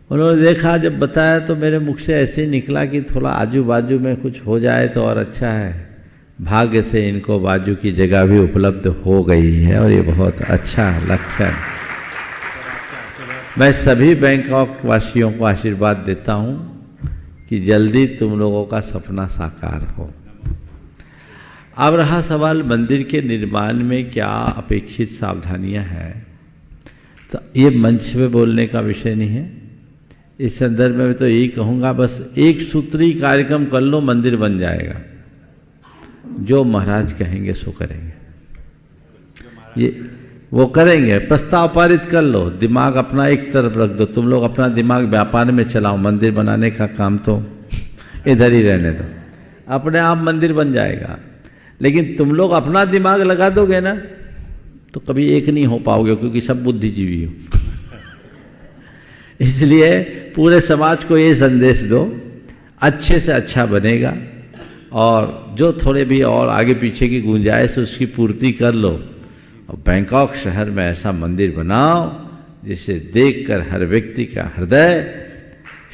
उन्होंने देखा, जब बताया तो मेरे मुख से ऐसे ही निकला कि थोड़ा आजू बाजू में कुछ हो जाए तो और अच्छा है। भाग्य से इनको बाजू की जगह भी उपलब्ध हो गई है और ये बहुत अच्छा लक्षण। मैं सभी बैंकॉक वासियों को आशीर्वाद देता हूँ कि जल्दी तुम लोगों का सपना साकार हो। अब रहा सवाल मंदिर के निर्माण में क्या अपेक्षित सावधानियां हैं, तो ये मंच पे बोलने का विषय नहीं है। इस संदर्भ में तो यही कहूँगा, बस एक सूत्री कार्यक्रम कर लो, मंदिर बन जाएगा। जो महाराज कहेंगे सो करेंगे, ये वो करेंगे। प्रस्ताव पारित कर लो, दिमाग अपना एक तरफ रख दो। तुम लोग अपना दिमाग व्यापार में चलाओ, मंदिर बनाने का काम तो इधर ही रहने दो, अपने आप मंदिर बन जाएगा। लेकिन तुम लोग अपना दिमाग लगा दोगे ना तो कभी एक नहीं हो पाओगे, क्योंकि सब बुद्धिजीवी हो। इसलिए पूरे समाज को ये संदेश दो, अच्छे से अच्छा बनेगा, और जो थोड़े भी और आगे पीछे की गुंजाइश उसकी पूर्ति कर लो। और बैंकॉक शहर में ऐसा मंदिर बनाओ जिसे देखकर हर व्यक्ति का हृदय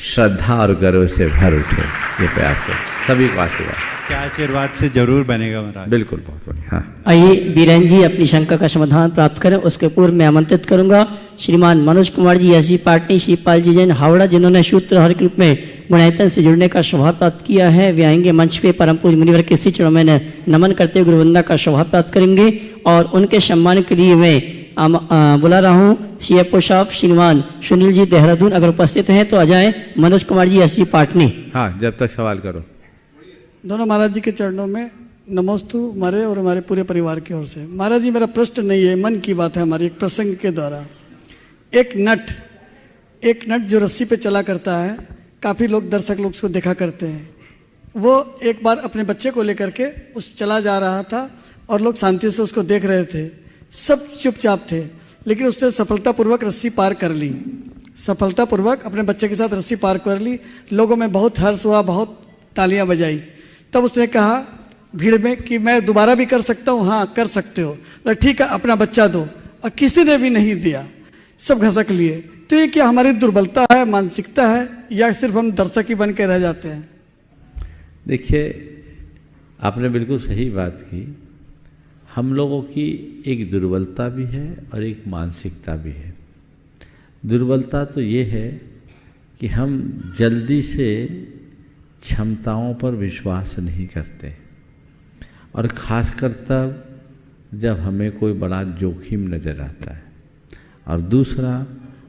श्रद्धा और गर्व से भर उठे। ये प्रयास करो, सभी को आशीर्वाद। क्या आशीर्वाद से जरूर बनेगा महाराज। बिल्कुल, बहुत बढ़िया। हाँ, आइए बीरेन जी अपनी शंका का समाधान प्राप्त करें। उसके पूर्व मैं आमंत्रित करूंगा श्रीमान मनोज कुमार जी एसजी पाटनी, शिवपाल जी जैन हावड़ा, जिन्होंने सूत्रधार के रूप में गुणायतन से जुड़ने का सौभाग्य प्राप्त किया है। वे आएंगे मंच पे, परम पूज्य मुनिवर के श्री चरणों में नमन करते हुए गुरुवंदना का सौभाग्य प्राप्त करेंगे। और उनके सम्मान के लिए मैं बुला रहा हूँ सीएफओ साहब श्रीमान सुनील जी देहरादून, अगर उपस्थित हैं तो आ जाएं। मनोज कुमार जी एसजी पाटनी। हाँ, जब तक सवाल करो। दोनों महाराज जी के चरणों में नमोस्तु हमारे और हमारे पूरे परिवार की ओर से। महाराज जी, मेरा प्रश्न नहीं है, मन की बात है हमारी। एक प्रसंग के द्वारा एक नट जो रस्सी पे चला करता है, काफ़ी लोग दर्शक लोग उसको देखा करते हैं। वो एक बार अपने बच्चे को लेकर के उस चला जा रहा था और लोग शांति से उसको देख रहे थे, सब चुपचाप थे, लेकिन उसने सफलतापूर्वक रस्सी पार कर ली। सफलतापूर्वक अपने बच्चे के साथ रस्सी पार कर ली। लोगों में बहुत हर्ष हुआ, बहुत तालियां बजाई। तब उसने कहा भीड़ में कि मैं दोबारा भी कर सकता हूँ। हाँ, कर सकते हो। ठीक है, अपना बच्चा दो। और किसी ने भी नहीं दिया, सब घसक लिए। तो ये क्या हमारी दुर्बलता है, मानसिकता है, या सिर्फ हम दर्शक ही बन के रह जाते हैं? देखिए, आपने बिल्कुल सही बात की। हम लोगों की एक दुर्बलता भी है और एक मानसिकता भी है। दुर्बलता तो ये है कि हम जल्दी से क्षमताओं पर विश्वास नहीं करते, और ख़ासकर तब जब हमें कोई बड़ा जोखिम नज़र आता है। और दूसरा,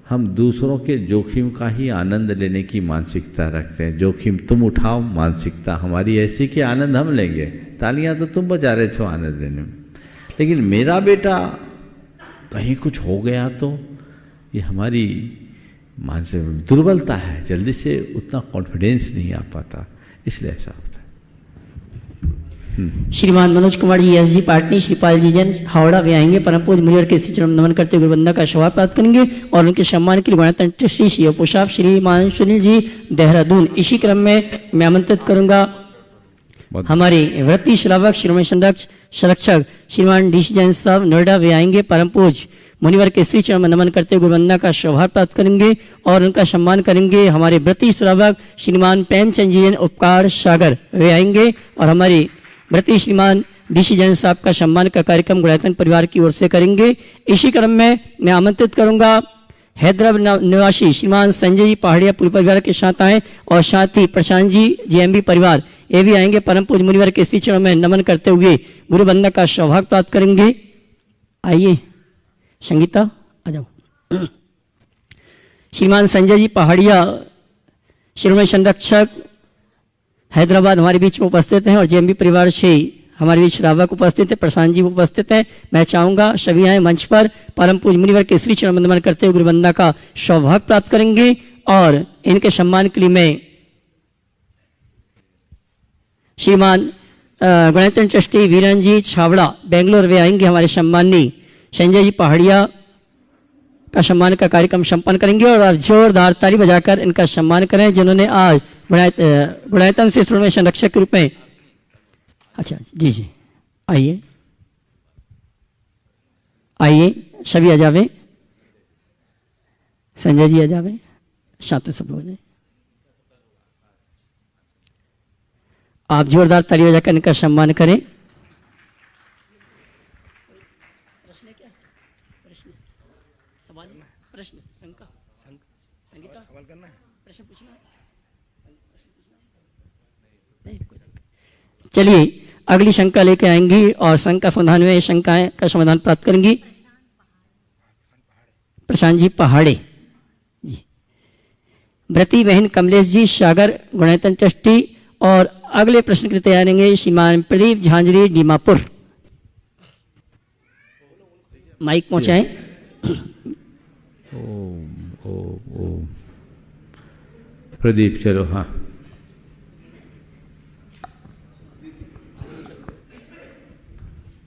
हम दूसरों के जोखिम का ही आनंद लेने की मानसिकता रखते हैं। जोखिम तुम उठाओ, मानसिकता हमारी ऐसी कि आनंद हम लेंगे। तालियां तो तुम बजा रहे थे आनंद लेने में, लेकिन मेरा बेटा कहीं कुछ हो गया तो ये हमारी मानसिक दुर्बलता है, जल्दी से उतना कॉन्फिडेंस नहीं आ पाता, इसलिए ऐसा होता है। श्रीमान मनोज कुमार जी एसजी पाटनी, श्रीपाल जी जैन हावड़ा वे आएंगे। परम पूज्य मुनिवर के श्री चरण नमन करते हुए गुरुवंदना का शोभा प्राप्त करेंगे और उनके सम्मान के लिए गणतंत्र श्री पोशाब श्रीमान सुनील जी देहरादून। इसी क्रम में मैं आमंत्रित करूंगा हमारे वृत्ति श्रावक श्रीमय संरक्षक श्रीमान डी जैन साहब नोएडा वे आएंगे। परम पूज्य मुनिवर के श्री चरण में नमन करते हुए गुरुवंदना का शोभा प्राप्त करेंगे और उनका सम्मान करेंगे। हमारे वृत्ति श्रावक श्रीमान प्रेमचंद जी जैन उपकार सागर वे आएंगे और हमारे वृत्ति श्रीमान डीसी जैन साहब का सम्मान का कार्यक्रम गुणायतन परिवार की ओर से करेंगे। इसी क्रम में मैं आमंत्रित करूंगा हैदराबाद निवासी श्रीमान संजय जी पहाड़िया पूरे परिवार के साथ आए और साथ ही प्रशांत जी जेएमबी परिवार ये भी आएंगे। परम पूज्य मुनिवर के श्री चरण में नमन करते हुए गुरु वंदना का सौभाग्य प्राप्त करेंगे। आइए संगीता आ जाओ। श्रीमान संजय जी पहाड़िया श्रीमय संरक्षक हैदराबाद हमारे बीच में उपस्थित हैं और जेएमबी परिवार से हमारे बीच श्रावक उपस्थित है, प्रशांत जी उपस्थित हैं। मैं चाहूंगा सभी आए मंच पर परम पूज्य मुनिवर के श्री चरण नमन करते हुए गुरुवंदना का सौभाग्य प्राप्त करेंगे और इनके सम्मान के लिए मैं श्रीमान गणतंत्र ट्रस्टी वीरन जी छावड़ा बेंगलोर वे आएंगे। हमारे सम्मानी संजय जी पहाड़िया का सम्मान का कार्यक्रम संपन्न करेंगे और आप जोरदार ताली बजाकर इनका सम्मान करें जिन्होंने आज गुणायतन से श्रोमणी संरक्षक के रूप में। अच्छा जी जी आइए आइए सभी आ जावे, संजय जी आ जावे, शांत सब लोग आप जोरदार ताली बजाकर इनका सम्मान करें। चलिए अगली शंका लेके आएंगी और शंका समाधान में शंकाएं का समाधान प्राप्त करेंगी प्रशांत जी पहाड़े जी, व्रती बहन कमलेश जी सागर गुणायतन ट्रस्टी और अगले प्रश्न के लिए तैयार रहेंगे श्रीमान प्रदीप झांझरी दीमापुर। माइक पहुंचाएं। ओ प्रदीप चलो। हाँ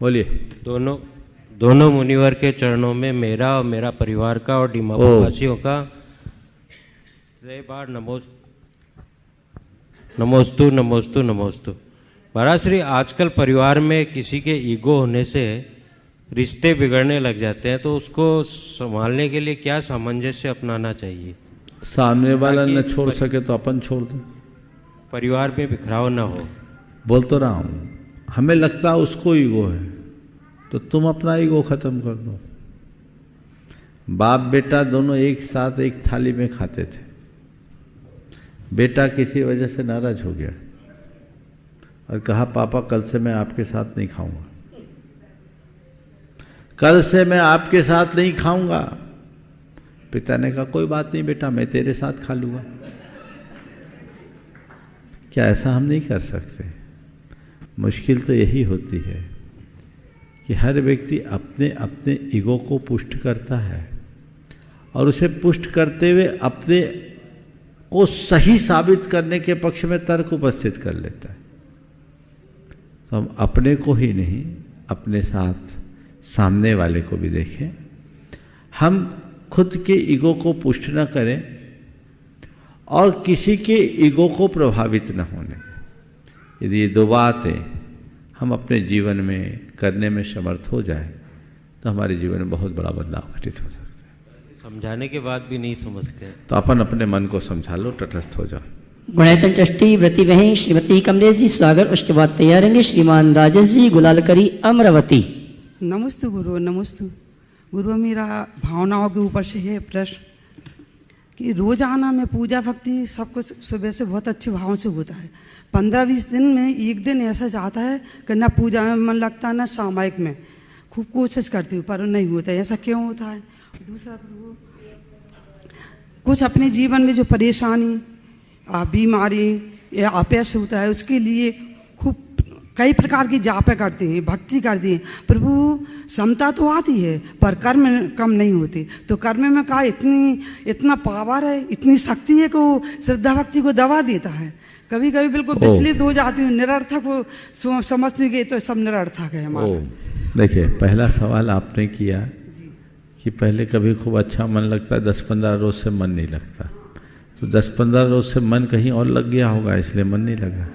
बोलिए। दोनों मुनिवर के चरणों में मेरा और मेरा परिवार का और दीमापुर वासियों का जय बार नमोस्तु नमोस्तु नमोस्तु। महाराज श्री आजकल परिवार में किसी के ईगो होने से रिश्ते बिगड़ने लग जाते हैं, तो उसको संभालने के लिए क्या सामंजस्य अपनाना चाहिए? सामने वाला न छोड़ सके तो अपन छोड़ दो, परिवार में बिखराव ना हो। बोल तो रहा हूँ, हमें लगता है उसको ईगो है तो तुम अपना ईगो खत्म कर दो। बाप बेटा दोनों एक साथ एक थाली में खाते थे, बेटा किसी वजह से नाराज हो गया और कहा पापा कल से मैं आपके साथ नहीं खाऊंगा, कल से मैं आपके साथ नहीं खाऊंगा। पिता ने कहा कोई बात नहीं बेटा मैं तेरे साथ खा लूंगा। क्या ऐसा हम नहीं कर सकते? मुश्किल तो यही होती है कि हर व्यक्ति अपने अपने ईगो को पुष्ट करता है और उसे पुष्ट करते हुए अपने को सही साबित करने के पक्ष में तर्क उपस्थित कर लेता है। तो हम अपने को ही नहीं अपने साथ सामने वाले को भी देखें, हम खुद के ईगो को पुष्ट न करें और किसी के ईगो को प्रभावित न होने। यदि ये दो बातें हम अपने जीवन में करने में समर्थ हो जाए तो हमारे जीवन में बहुत बड़ा बदलाव घटित हो सकता है। समझाने के बाद भी नहीं समझते तो अपन अपने मन को समझा लो, तटस्थ हो जाओ। गुणायतन ट्रस्टी व्रती बहन श्रीमती कमलेश जी सागर, उसके बाद तैयार रहेंगे श्रीमान राजेश जी गुलालकरी अमरावती। नमस्ते गुरु, नमस्ते गुरु। मेरा भावनाओं के ऊपर से है प्रश्न कि रोजाना में पूजा भक्ति सब कुछ सुबह से बहुत अच्छे भाव से होता है। 15-20 दिन में एक दिन ऐसा जाता है कि ना पूजा में मन लगता है ना सामायिक में। खूब कोशिश करती हूँ पर नहीं होता है। ऐसा क्यों होता है? दूसरा प्रभु, कुछ अपने जीवन में जो परेशानी, बीमारी या अपयश होता है, उसके लिए खूब कई प्रकार की जापें करते हैं, भक्ति करती हैं। प्रभु समता तो आती है पर कर्म कम नहीं होते, तो कर्म में का इतना पावर है, इतनी शक्ति है कि वो श्रद्धा भक्ति को दबा देता है। कभी कभी बिल्कुल विचलित हो जाती हूँ, निरर्थक हो समझती हूँ कि तो सब निरर्थक है हमारा। देखिए, पहला सवाल आपने किया कि पहले कभी खूब अच्छा मन लगता है, 10-15 रोज से मन नहीं लगता, तो 10-15 रोज से मन कहीं और लग गया होगा, इसलिए मन नहीं लगा,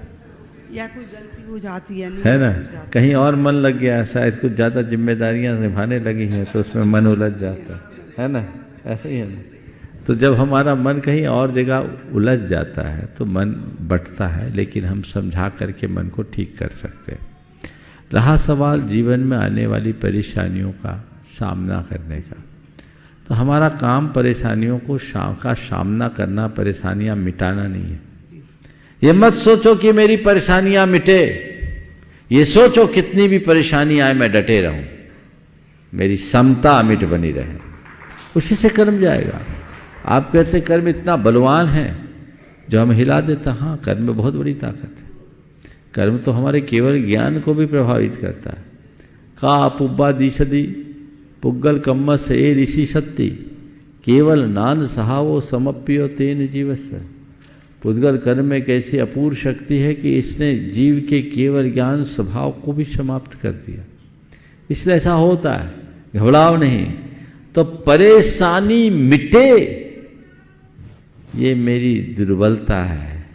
या कुछ गलती हो जाती है ना, कहीं और मन लग गया, शायद कुछ ज़्यादा जिम्मेदारियां निभाने लगी हैं तो उसमें मन उलझ जाता है ना, ऐसे ही है ना। तो जब हमारा मन कहीं और जगह उलझ जाता है तो मन बंटता है, लेकिन हम समझा करके मन को ठीक कर सकते हैं। रहा सवाल जीवन में आने वाली परेशानियों का सामना करने का, तो हमारा काम परेशानियों का सामना करना, परेशानियां मिटाना नहीं है। ये मत सोचो कि मेरी परेशानियां मिटे, ये सोचो कितनी भी परेशानी आए मैं डटे रहूं, मेरी समता अमिट बनी रहे, उसी से कर्म जाएगा। आप कहते कर्म इतना बलवान है जो हम हिला देता, हाँ कर्म में बहुत बड़ी ताकत है। कर्म तो हमारे केवल ज्ञान को भी प्रभावित करता है। का पुब्बा दिशदी पुग्गल कम्मस ए ऋषि सत्ती केवल नान सहावो समप्यो तेन जीवस्य। पुद्गल कर्म में कैसी अपूर्व शक्ति है कि इसने जीव के केवल ज्ञान स्वभाव को भी समाप्त कर दिया। इसलिए ऐसा होता है, घबराओ नहीं। तो परेशानी मिटे ये मेरी दुर्बलता है,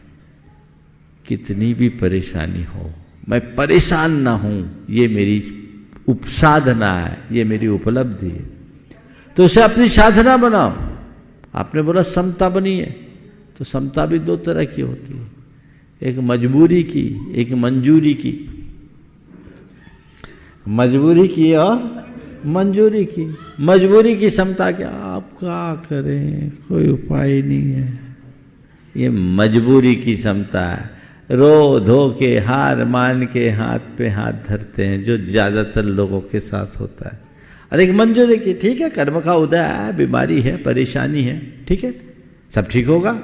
कितनी भी परेशानी हो मैं परेशान ना हूं, ये मेरी उपसाधना है, ये मेरी उपलब्धि है। तो उसे अपनी साधना बनाओ। आपने बोला समता बनी है, तो समता भी दो तरह की होती है, एक मजबूरी की, एक मंजूरी की। मजबूरी की और मंजूरी की। मजबूरी की समता क्या, आप क्या करें, कोई उपाय नहीं है, ये मजबूरी की समता है। रो धो के हार मान के हाथ पे हाथ धरते हैं, जो ज्यादातर लोगों के साथ होता है। और एक मंजूरी की, ठीक है कर्म का उदय है, बीमारी है, परेशानी है, ठीक है सब ठीक होगा,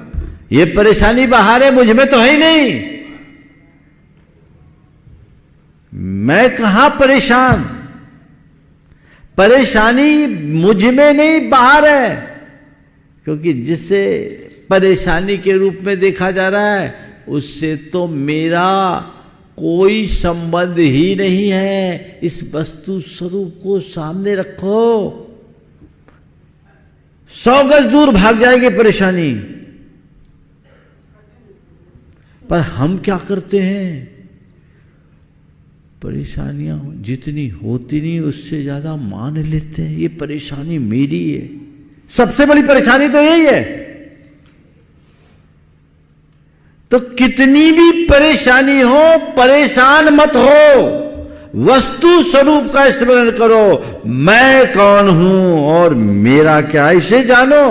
ये परेशानी बाहर है, मुझ में तो है ही नहीं, मैं कहां परेशान, परेशानी मुझ में नहीं बाहर है। क्योंकि जिसे परेशानी के रूप में देखा जा रहा है उससे तो मेरा कोई संबंध ही नहीं है। इस वस्तु स्वरूप को सामने रखो, 100 गज दूर भाग जाएगी परेशानी। पर हम क्या करते हैं, परेशानियां जितनी होती नहीं उससे ज्यादा मान लेते हैं, ये परेशानी मेरी है। सबसे बड़ी परेशानी तो यही है। तो कितनी भी परेशानी हो परेशान मत हो, वस्तु स्वरूप का स्मरण करो, मैं कौन हूं और मेरा क्या, इसे जानो।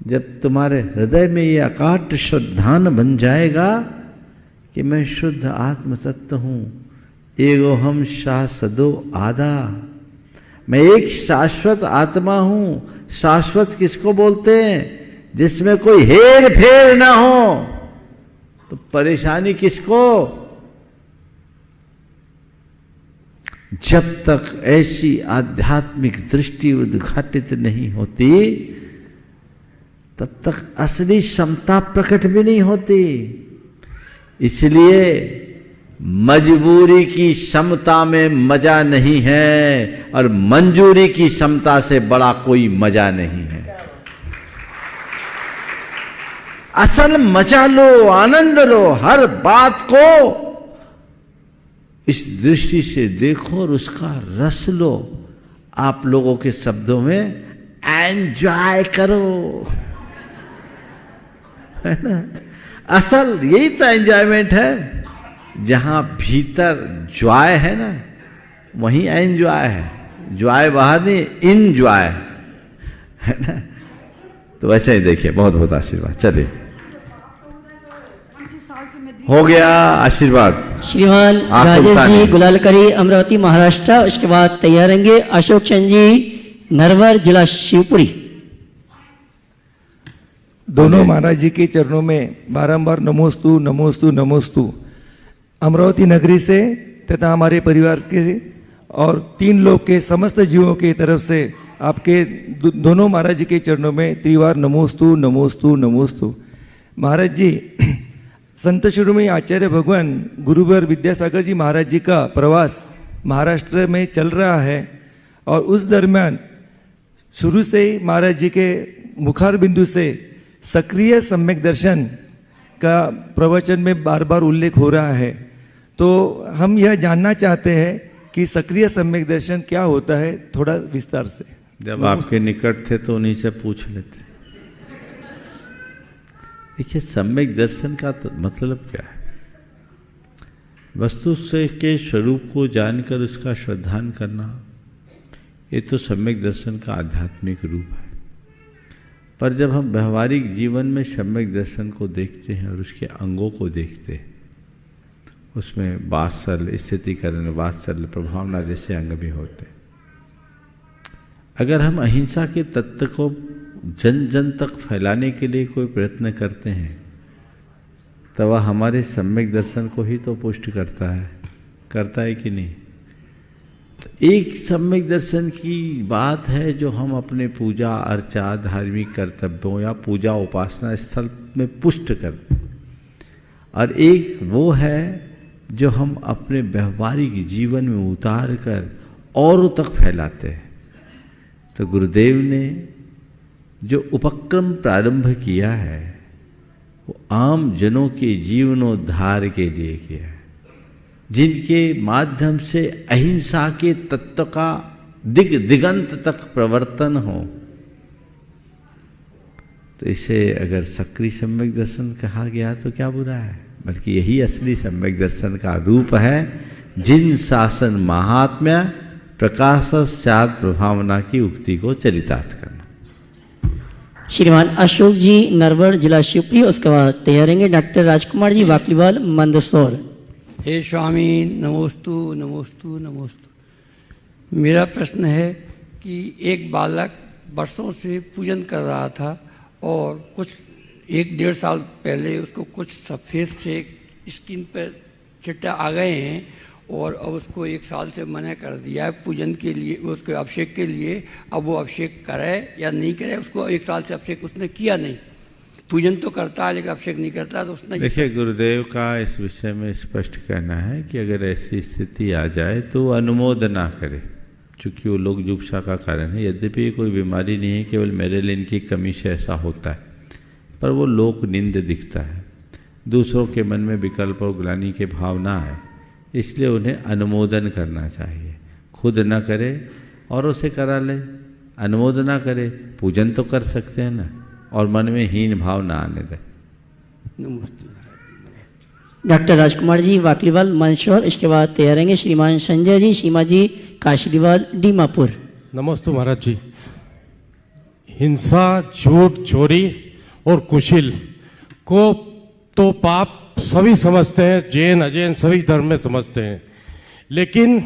जब तुम्हारे हृदय में ये अकाट श्रद्धान बन जाएगा कि मैं शुद्ध आत्म तत्व हूं, एगो हम शाश्वतो आदा, मैं एक शाश्वत आत्मा हूं। शाश्वत किसको बोलते हैं, जिसमें कोई हेर फेर ना हो। तो परेशानी किसको, जब तक ऐसी आध्यात्मिक दृष्टि उद्घाटित नहीं होती तब तक असली क्षमता प्रकट भी नहीं होती। इसलिए मजबूरी की समता में मजा नहीं है और मंजूरी की समता से बड़ा कोई मजा नहीं है। असल मजा लो, आनंद लो, हर बात को इस दृष्टि से देखो और उसका रस लो। आप लोगों के शब्दों में एंजॉय करो, है ना। असल यही तो एंजॉयमेंट है। जहां भीतर जॉय है ना, वहीं एंजॉय है। जॉय बाहर नहीं, इनजॉय, है ना। तो वैसे ही देखिए, बहुत बहुत आशीर्वाद। चलिए। 25 साल से मैं हो गया आशीर्वाद। श्रीमान राजेश जी गुलालकरी अमरावती महाराष्ट्र, उसके बाद तैयार रहेंगे अशोक चंद जी नरवर जिला शिवपुरी। दोनों महाराज जी के चरणों में बारंबार नमोस्तु नमोस्तु नमोस्तु। अमरावती नगरी से तथा हमारे परिवार के और 3 लोक के समस्त जीवों की तरफ से आपके दोनों महाराज जी के चरणों में त्रिवार नमोस्तु नमोस्तु नमोस्तु। महाराज जी, संत शिरोमणि आचार्य भगवान गुरुवर विद्यासागर जी महाराज जी का प्रवास महाराष्ट्र में चल रहा है और उस दरमियान शुरू से ही महाराज जी के मुखार बिंदु से सक्रिय सम्यक दर्शन का प्रवचन में बार बार उल्लेख हो रहा है। तो हम यह जानना चाहते हैं कि सक्रिय सम्यक दर्शन क्या होता है, थोड़ा विस्तार से। जब आपके निकट थे तो उन्हीं से पूछ लेते। देखिए, सम्यक दर्शन का मतलब क्या है? वस्तु से के स्वरूप को जानकर उसका श्रद्धान करना, ये तो सम्यक दर्शन का आध्यात्मिक रूप है। पर जब हम व्यवहारिक जीवन में सम्यक दर्शन को देखते हैं और उसके अंगों को देखते हैं, उसमें वात्सल्य, स्थितिकरण, वात्सल्य, प्रभावना जैसे अंग भी होते हैं। अगर हम अहिंसा के तत्व को जन जन तक फैलाने के लिए कोई प्रयत्न करते हैं, तो वह हमारे सम्यक दर्शन को ही तो पुष्ट करता है कि नहीं? तो एक सम्यक दर्शन की बात है जो हम अपने पूजा अर्चा, धार्मिक कर्तव्यों या पूजा उपासना स्थल में पुष्ट करते हैं, और एक वो है जो हम अपने व्यवहारिक जीवन में उतार कर औरों तक फैलाते हैं। तो गुरुदेव ने जो उपक्रम प्रारंभ किया है वो आम जनों के जीवनोद्धार के लिए किया है, जिनके माध्यम से अहिंसा के तत्व का दिगंत तक प्रवर्तन हो। तो इसे अगर सक्रिय सम्यक दर्शन कहा गया तो क्या बुरा है? बल्कि यही असली सम्यक दर्शन का रूप है, जिन शासन महात्म्य प्रकाश स्यात् प्रभावना की उक्ति को चरितार्थ करना। श्रीमान अशोक जी नरवर जिला शिवपुरी, उसके बाद तैयार रहेंगे डॉक्टर राजकुमार जी वाकलीवाल मंदसौर। हे स्वामी नमोस्तु नमोस्तु नमोस्तु। मेरा प्रश्न है कि एक बालक वर्षों से पूजन कर रहा था और कुछ 1-1.5 साल पहले उसको कुछ सफ़ेद से स्किन पर चिट्टा आ गए हैं और अब उसको 1 साल से मना कर दिया है पूजन के लिए, उसके अभिषेक के लिए। अब वो अभिषेक करे या नहीं करे, उसको 1 साल से अभिषेक उसने किया नहीं। पूजन तो करता है लेकिन अभिषेक नहीं करता। तो उसने देखिए, गुरुदेव का इस विषय में स्पष्ट कहना है कि अगर ऐसी स्थिति आ जाए तो अनुमोदन ना करे, चूँकि वो लोग जुगसा का कारण है। यद्यपि कोई बीमारी नहीं है, केवल मेरेलिन की कमी से ऐसा होता है, पर वो लोक निंद दिखता है, दूसरों के मन में विकल्प और ग्लानि के भावना है, इसलिए उन्हें अनुमोदन करना चाहिए। खुद न करे और उसे करा ले, अनुमोदन ना करे, पूजन तो कर सकते हैं ना, और मन में हीन भाव ना आने दें। डॉक्टर राजकुमार जी वाकलीवाल मंदसौर, इसके बाद तैयार रहेंगे श्रीमान संजय जी सीमा जी काशीलीवाल डीमापुर। नमस्ते महाराज जी। हिंसा, झूठ, चोरी और कुशिल को तो पाप सभी समझते हैं, जैन अजैन सभी धर्म में समझते हैं, लेकिन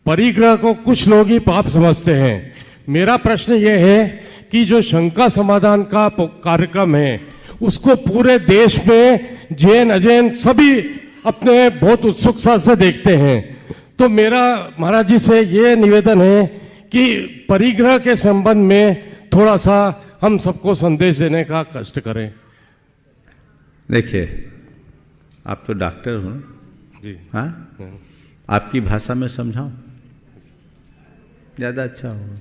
परिग्रह को कुछ लोग ही पाप समझते हैं। मेरा प्रश्न यह है कि जो शंका समाधान का कार्यक्रम है उसको पूरे देश में जैन अजैन सभी अपने बहुत उत्सुकता से देखते हैं। तो मेरा महाराज जी से ये निवेदन है कि परिग्रह के संबंध में थोड़ा सा हम सबको संदेश देने का कष्ट करें। देखिए, आप तो डॉक्टर हो जी। हाँ, आपकी भाषा में समझाऊं ज़्यादा अच्छा होगा।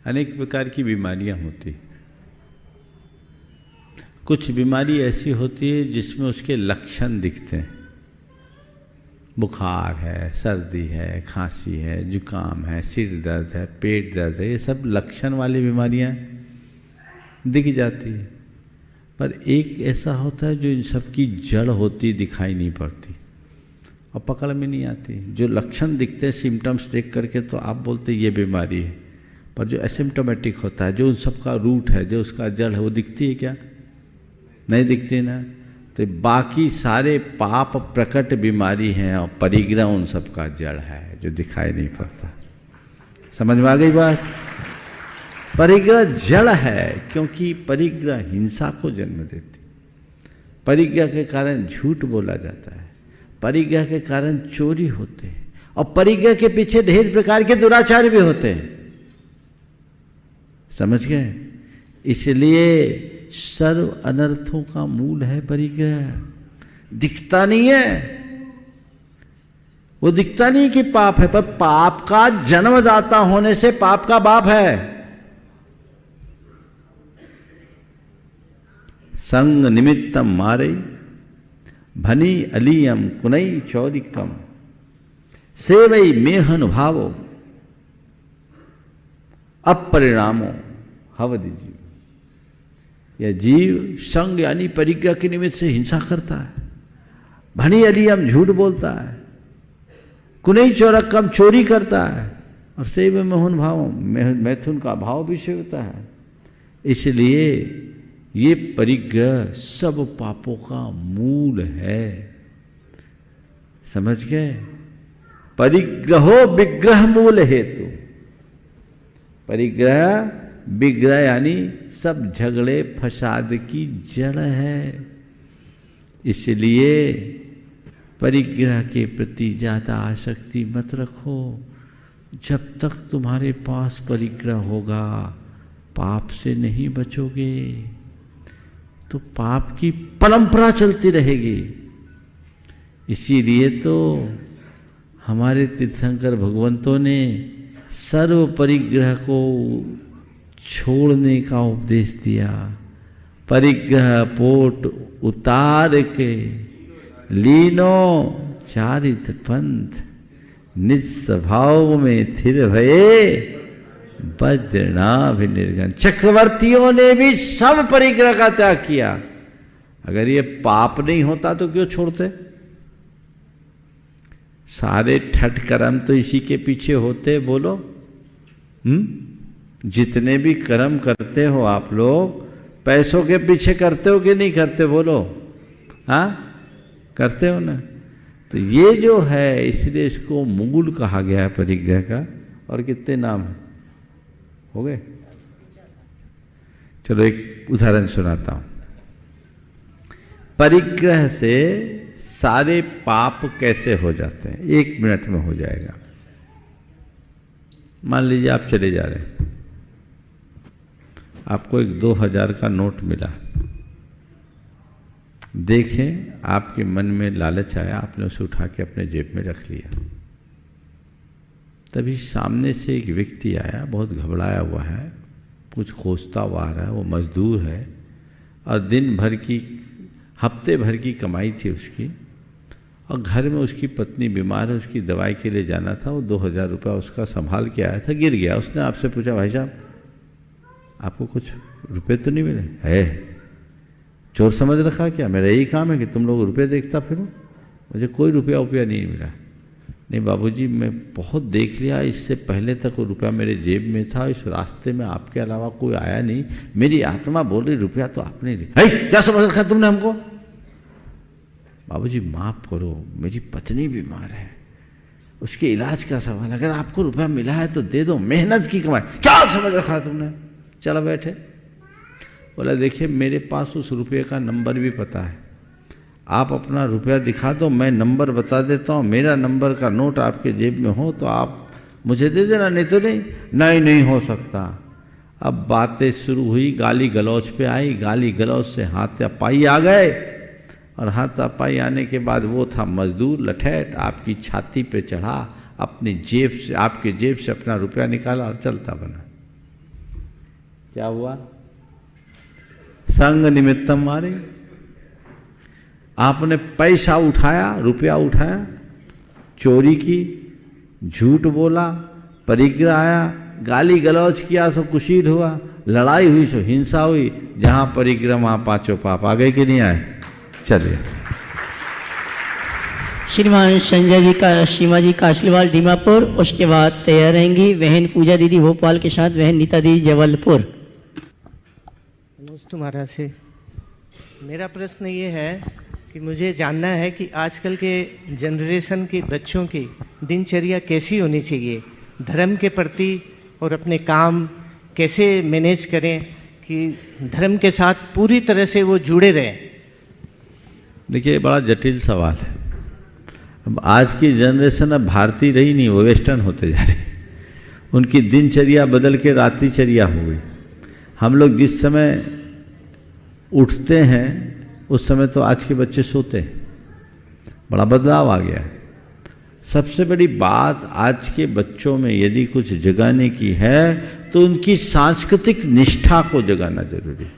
अनेक प्रकार की बीमारियां होती, कुछ बीमारी ऐसी होती है जिसमें उसके लक्षण दिखते हैं। बुखार है, सर्दी है, खांसी है, जुकाम है, सिर दर्द है, पेट दर्द है, ये सब लक्षण वाली बीमारियां दिख जाती है। पर एक ऐसा होता है जो इन सब की जड़ होती, दिखाई नहीं पड़ती और पकड़ में नहीं आती। जो लक्षण दिखते हैं सिम्टम्स देख करके तो आप बोलते ये बीमारी है, पर जो एसिम्टोमेटिक होता है, जो उन सब का रूट है, जो उसका जड़ है, वो दिखती है क्या? नहीं दिखती ना। तो तो बाकी सारे पाप प्रकट बीमारी हैं और परिग्रह उन सब का जड़ है जो दिखाई नहीं पड़ता। समझ में आ गई बात? परिग्रह जड़ है, क्योंकि परिग्रह हिंसा को जन्म देती, परिग्रह के कारण झूठ बोला जाता है, परिग्रह के कारण चोरी होते हैं, और परिग्रह के पीछे ढेर प्रकार के दुराचार भी होते हैं। समझ गए? इसलिए सर्व अनर्थों का मूल है परिग्रह। दिखता नहीं है, वो दिखता नहीं कि पाप है, पर पाप का जन्मदाता होने से पाप का बाप है। संग निमित्तम मारे भनी अलियम कुनई चौरिकम सेवई मेहन भावो अपरिणामो हवदि जीव। यह जीव संग यानी परिग्रह के निमित्त से हिंसा करता है, भनी अलियम झूठ बोलता है, कुनई चौरकम चोरी करता है, और सेव मोहन भाव मैथुन का भाव भी सेवता है। इसलिए ये परिग्रह सब पापों का मूल है। समझ गए? परिग्रहो विग्रह मूल हेतु। परिग्रह विग्रह यानी सब झगड़े फसाद की जड़ है। इसलिए परिग्रह के प्रति ज्यादा आसक्ति मत रखो। जब तक तुम्हारे पास परिग्रह होगा पाप से नहीं बचोगे, तो पाप की परंपरा चलती रहेगी। इसीलिए तो हमारे तीर्थंकर भगवंतों ने सर्व परिग्रह को छोड़ने का उपदेश दिया। परिग्रह पोट उतार के लीनो चारित पंथ, निज स्वभाव में थिर भये वज्रनाभ निर्गन। चक्रवर्तियों ने भी सब परिग्रह का त्याग किया। अगर ये पाप नहीं होता तो क्यों छोड़ते? सारे ठट कर्म तो इसी के पीछे होते। बोलो, जितने भी कर्म करते हो आप लोग पैसों के पीछे करते हो कि नहीं करते? बोलो, हाँ करते हो ना। तो ये जो है, इसलिए इसको मूल कहा गया है परिग्रह का। और कितने नाम है? हो गए? चलो एक उदाहरण सुनाता हूं। परिग्रह से सारे पाप कैसे हो जाते हैं, 1 मिनट में हो जाएगा। मान लीजिए आप चले जा रहे हैं, आपको एक 2000 का नोट मिला। देखें, आपके मन में लालच आया, आपने उसे उठा के अपने जेब में रख लिया। तभी सामने से एक व्यक्ति आया, बहुत घबराया हुआ है, कुछ खोजता हुआ आ रहा है। वो मजदूर है और दिन भर की, हफ्ते भर की कमाई थी उसकी, और घर में उसकी पत्नी बीमार है, उसकी दवाई के लिए जाना था। वो 2000 रुपया उसका संभाल के आया था, गिर गया। उसने आपसे पूछा, भाई साहब आपको कुछ रुपए तो नहीं मिले? है। चोर समझ रखा क्या? मेरा यही काम है कि तुम लोग रुपये देखता फिरो। मुझे कोई रुपया नहीं मिला। नहीं बाबूजी, मैं बहुत देख लिया, इससे पहले तक वो रुपया मेरे जेब में था, इस रास्ते में आपके अलावा कोई आया नहीं, मेरी आत्मा बोल रही रुपया तो आपने लिया। क्या समझ रखा तुमने हमको? बाबूजी माफ करो, मेरी पत्नी बीमार है, उसके इलाज का सवाल, अगर आपको रुपया मिला है तो दे दो, मेहनत की कमाई। क्या समझ रखा तुमने? चलो बैठे। बोला देखिए, मेरे पास उस रुपये का नंबर भी पता है, आप अपना रुपया दिखा दो, मैं नंबर बता देता हूँ, मेरा नंबर का नोट आपके जेब में हो तो आप मुझे दे देना, नहीं तो नहीं हो सकता। अब बातें शुरू हुई, गाली गलौज पे आई, गाली गलौज से हाथापाई आ गए, और हाथापाई आने के बाद वो था मजदूर लठैत, आपकी छाती पे चढ़ा, अपनी जेब से, आपके जेब से अपना रुपया निकाला और चलता बना। क्या हुआ? संग निमित्तम मारे। आपने पैसा उठाया, रुपया उठाया, चोरी की, झूठ बोला, परिग्रह आया, गाली गलौज किया सो कुशील हुआ, लड़ाई हुई सो हिंसा हुई। जहां परिग्रह वहां पांचों पाप आ गए कि नहीं आए? चलिए। श्रीमान संजय जी का, सीमा जी कासलीवाल दीमापुर, उसके बाद तैयार रहेंगी बहन पूजा दीदी भोपाल के साथ बहन नीता दीदी जबलपुर। नमस्ते महाराज से। मेरा प्रश्न ये है कि मुझे जानना है कि आजकल के जनरेशन के बच्चों की दिनचर्या कैसी होनी चाहिए, धर्म के प्रति और अपने काम कैसे मैनेज करें कि धर्म के साथ पूरी तरह से वो जुड़े रहें। देखिए, बड़ा जटिल सवाल है। अब आज की जनरेशन अब भारतीय रही नहीं, वो वेस्टर्न होते जा रही। उनकी दिनचर्या बदल के रात्रिचर्या हो गई। हम लोग जिस समय उठते हैं उस समय तो आज के बच्चे सोते हैं। बड़ा बदलाव आ गया है। सबसे बड़ी बात आज के बच्चों में यदि कुछ जगाने की है तो उनकी सांस्कृतिक निष्ठा को जगाना जरूरी है।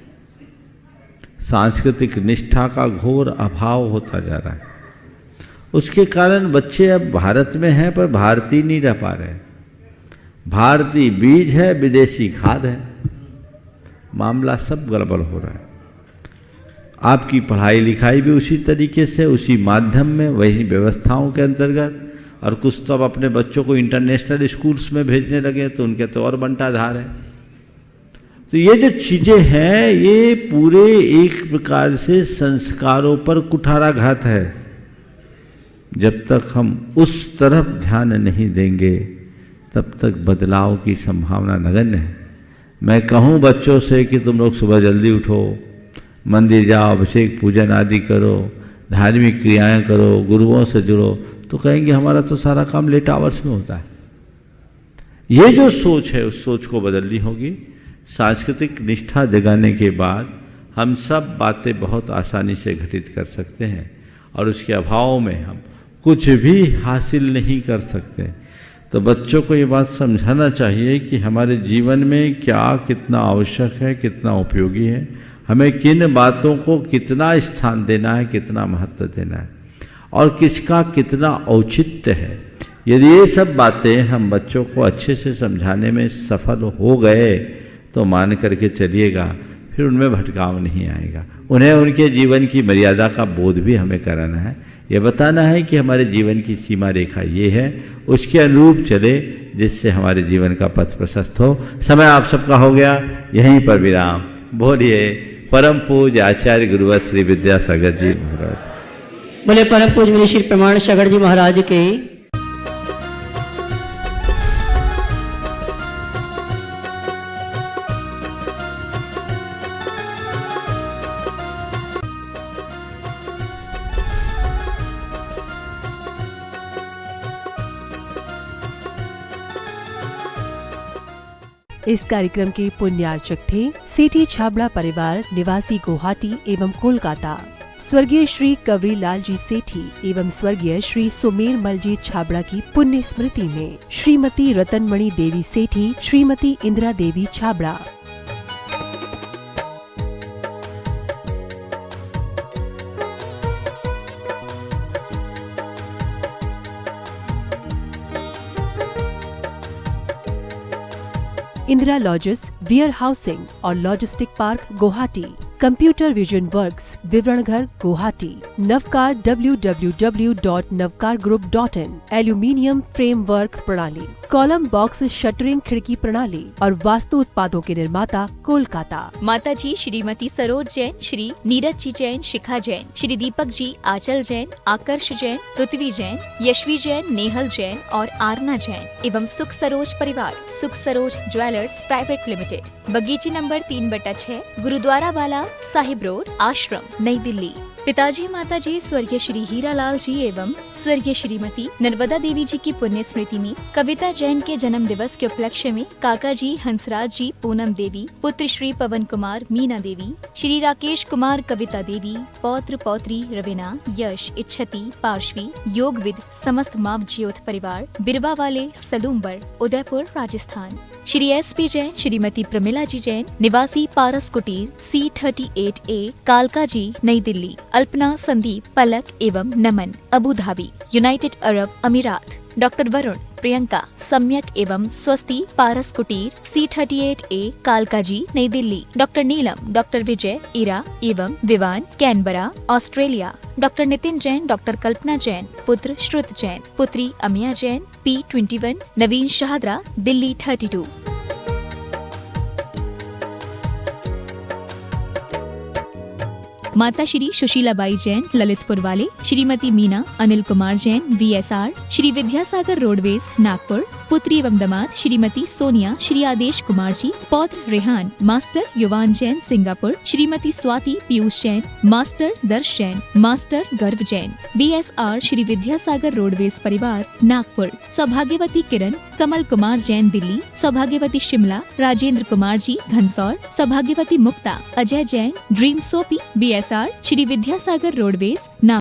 सांस्कृतिक निष्ठा का घोर अभाव होता जा रहा है। उसके कारण बच्चे अब भारत में हैं पर भारतीय नहीं रह पा रहे। भारतीय बीज है, विदेशी खाद है। मामला सब गड़बड़ हो रहा है। आपकी पढ़ाई लिखाई भी उसी तरीके से, उसी माध्यम में, वही व्यवस्थाओं के अंतर्गत। और कुछ तो अब अपने बच्चों को इंटरनेशनल स्कूल्स में भेजने लगे तो उनके तो और बंटाधार है। तो ये जो चीज़ें हैं ये पूरे एक प्रकार से संस्कारों पर कुठाराघात है। जब तक हम उस तरफ ध्यान नहीं देंगे तब तक बदलाव की संभावना नगण्य है। मैं कहूँ बच्चों से कि तुम लोग सुबह जल्दी उठो, मंदिर जाओ, अभिषेक पूजन आदि करो, धार्मिक क्रियाएं करो, गुरुओं से जुड़ो, तो कहेंगे हमारा तो सारा काम लेट आवर्स में होता है। ये जो सोच है उस सोच को बदलनी होगी। सांस्कृतिक निष्ठा जगाने के बाद हम सब बातें बहुत आसानी से घटित कर सकते हैं और उसके अभाव में हम कुछ भी हासिल नहीं कर सकते। तो बच्चों को ये बात समझाना चाहिए कि हमारे जीवन में क्या कितना आवश्यक है, कितना उपयोगी है, हमें किन बातों को कितना स्थान देना है, कितना महत्व देना है और किसका कितना औचित्य है। यदि ये सब बातें हम बच्चों को अच्छे से समझाने में सफल हो गए तो मान करके चलिएगा फिर उनमें भटकाव नहीं आएगा। उन्हें उनके जीवन की मर्यादा का बोध भी हमें कराना है। ये बताना है कि हमारे जीवन की सीमा रेखा ये है, उसके अनुरूप चले जिससे हमारे जीवन का पथ प्रशस्त हो। समय आप सबका हो गया, यहीं पर विराम। बोलिए परम पूज्य आचार्य गुरुवर श्री विद्यासागर जी महाराज। बोले परम पूज्य श्री प्रमाण सागर जी महाराज के। इस कार्यक्रम के पुण्यार्चक थे सेठी छाबड़ा परिवार निवासी गुवाहाटी एवं कोलकाता, स्वर्गीय श्री कवरी लाल जी सेठी एवं स्वर्गीय श्री सुमेर मलजी छाबड़ा की पुण्य स्मृति में Shrimati Ratanmani Devi Sethi, Shrimati Indira Devi Chhabra. Indira lodges, warehousing और logistic park Guwahati, computer vision works, Vivaran Ghar Guwahati, Navkar www.navkargroup.in, aluminium framework प्रणाली, कॉलम बॉक्स शटरिंग खिड़की प्रणाली और वास्तु उत्पादों के निर्माता कोलकाता। माताजी श्रीमती सरोज जैन, श्री नीरज जी जैन, शिखा जैन, श्री दीपक जी आचल जैन, आकर्ष जैन, पृथ्वी जैन, यशवी जैन, नेहल जैन और आरना जैन एवं सुख सरोज परिवार, सुख सरोज ज्वेलर्स प्राइवेट लिमिटेड, बगीची नंबर 3/6, गुरुद्वारा वाला साहिब रोड, आश्रम, नई दिल्ली। पिताजी माताजी स्वर्गीय श्री हीरालाल जी एवं स्वर्गीय श्रीमती नर्मदा देवी जी की पुण्य स्मृति में कविता जैन के जन्म दिवस के उपलक्ष्य में काका जी हंसराज जी, पूनम देवी, पुत्र श्री पवन कुमार, मीना देवी, श्री राकेश कुमार, कविता देवी, पौत्र पौत्री रवीना, यश, इच्छति, पार्श्वी, योगविद, समस्त माव ज्योत परिवार, बिरवा वाले, सलूम्बर, उदयपुर, राजस्थान। श्री SP जैन, श्रीमती प्रमिला जी जैन, निवासी पारस कुटीर, C38A, कालका जी, नई दिल्ली। अल्पना, संदीप, पलक एवं नमन, अबू धाबी, यूनाइटेड अरब अमीरात। डॉक्टर वरुण, प्रियंका, सम्यक एवं स्वस्ति, पारस कुटीर, C38A, कालका जी, नई दिल्ली। डॉक्टर नीलम, डॉक्टर विजय, इरा एवं Vivaan, Canberra, Australia. Doctor Nitin Jain, doctor Kalpana Jain, पुत्र श्रुत जैन, पुत्री अमिया जैन, P21, नवीन शाहदरा, दिल्ली 32। माता श्री सुशीलाबाई जैन ललितपुर वाले, श्रीमती मीना अनिल कुमार जैन VSR, श्री विद्यासागर रोडवेज नागपुर, पुत्री एवं दामाद श्रीमती सोनिया, श्री आदेश कुमार जी, पौत्र रेहान, मास्टर युवान जैन सिंगापुर, श्रीमती स्वाति पीयूष जैन, मास्टर दर्श जैन, मास्टर गर्व जैन, BSR श्री विद्यासागर रोडवेज परिवार नागपुर, सौभाग्यवती किरण कमल कुमार जैन दिल्ली, सौभाग्यवती शिमला राजेंद्र कुमार जी घनसौर, सौभाग्यवती Mukta Ajay Jain dream soapy BSR Shri Vidyasagar roadways Nagpur.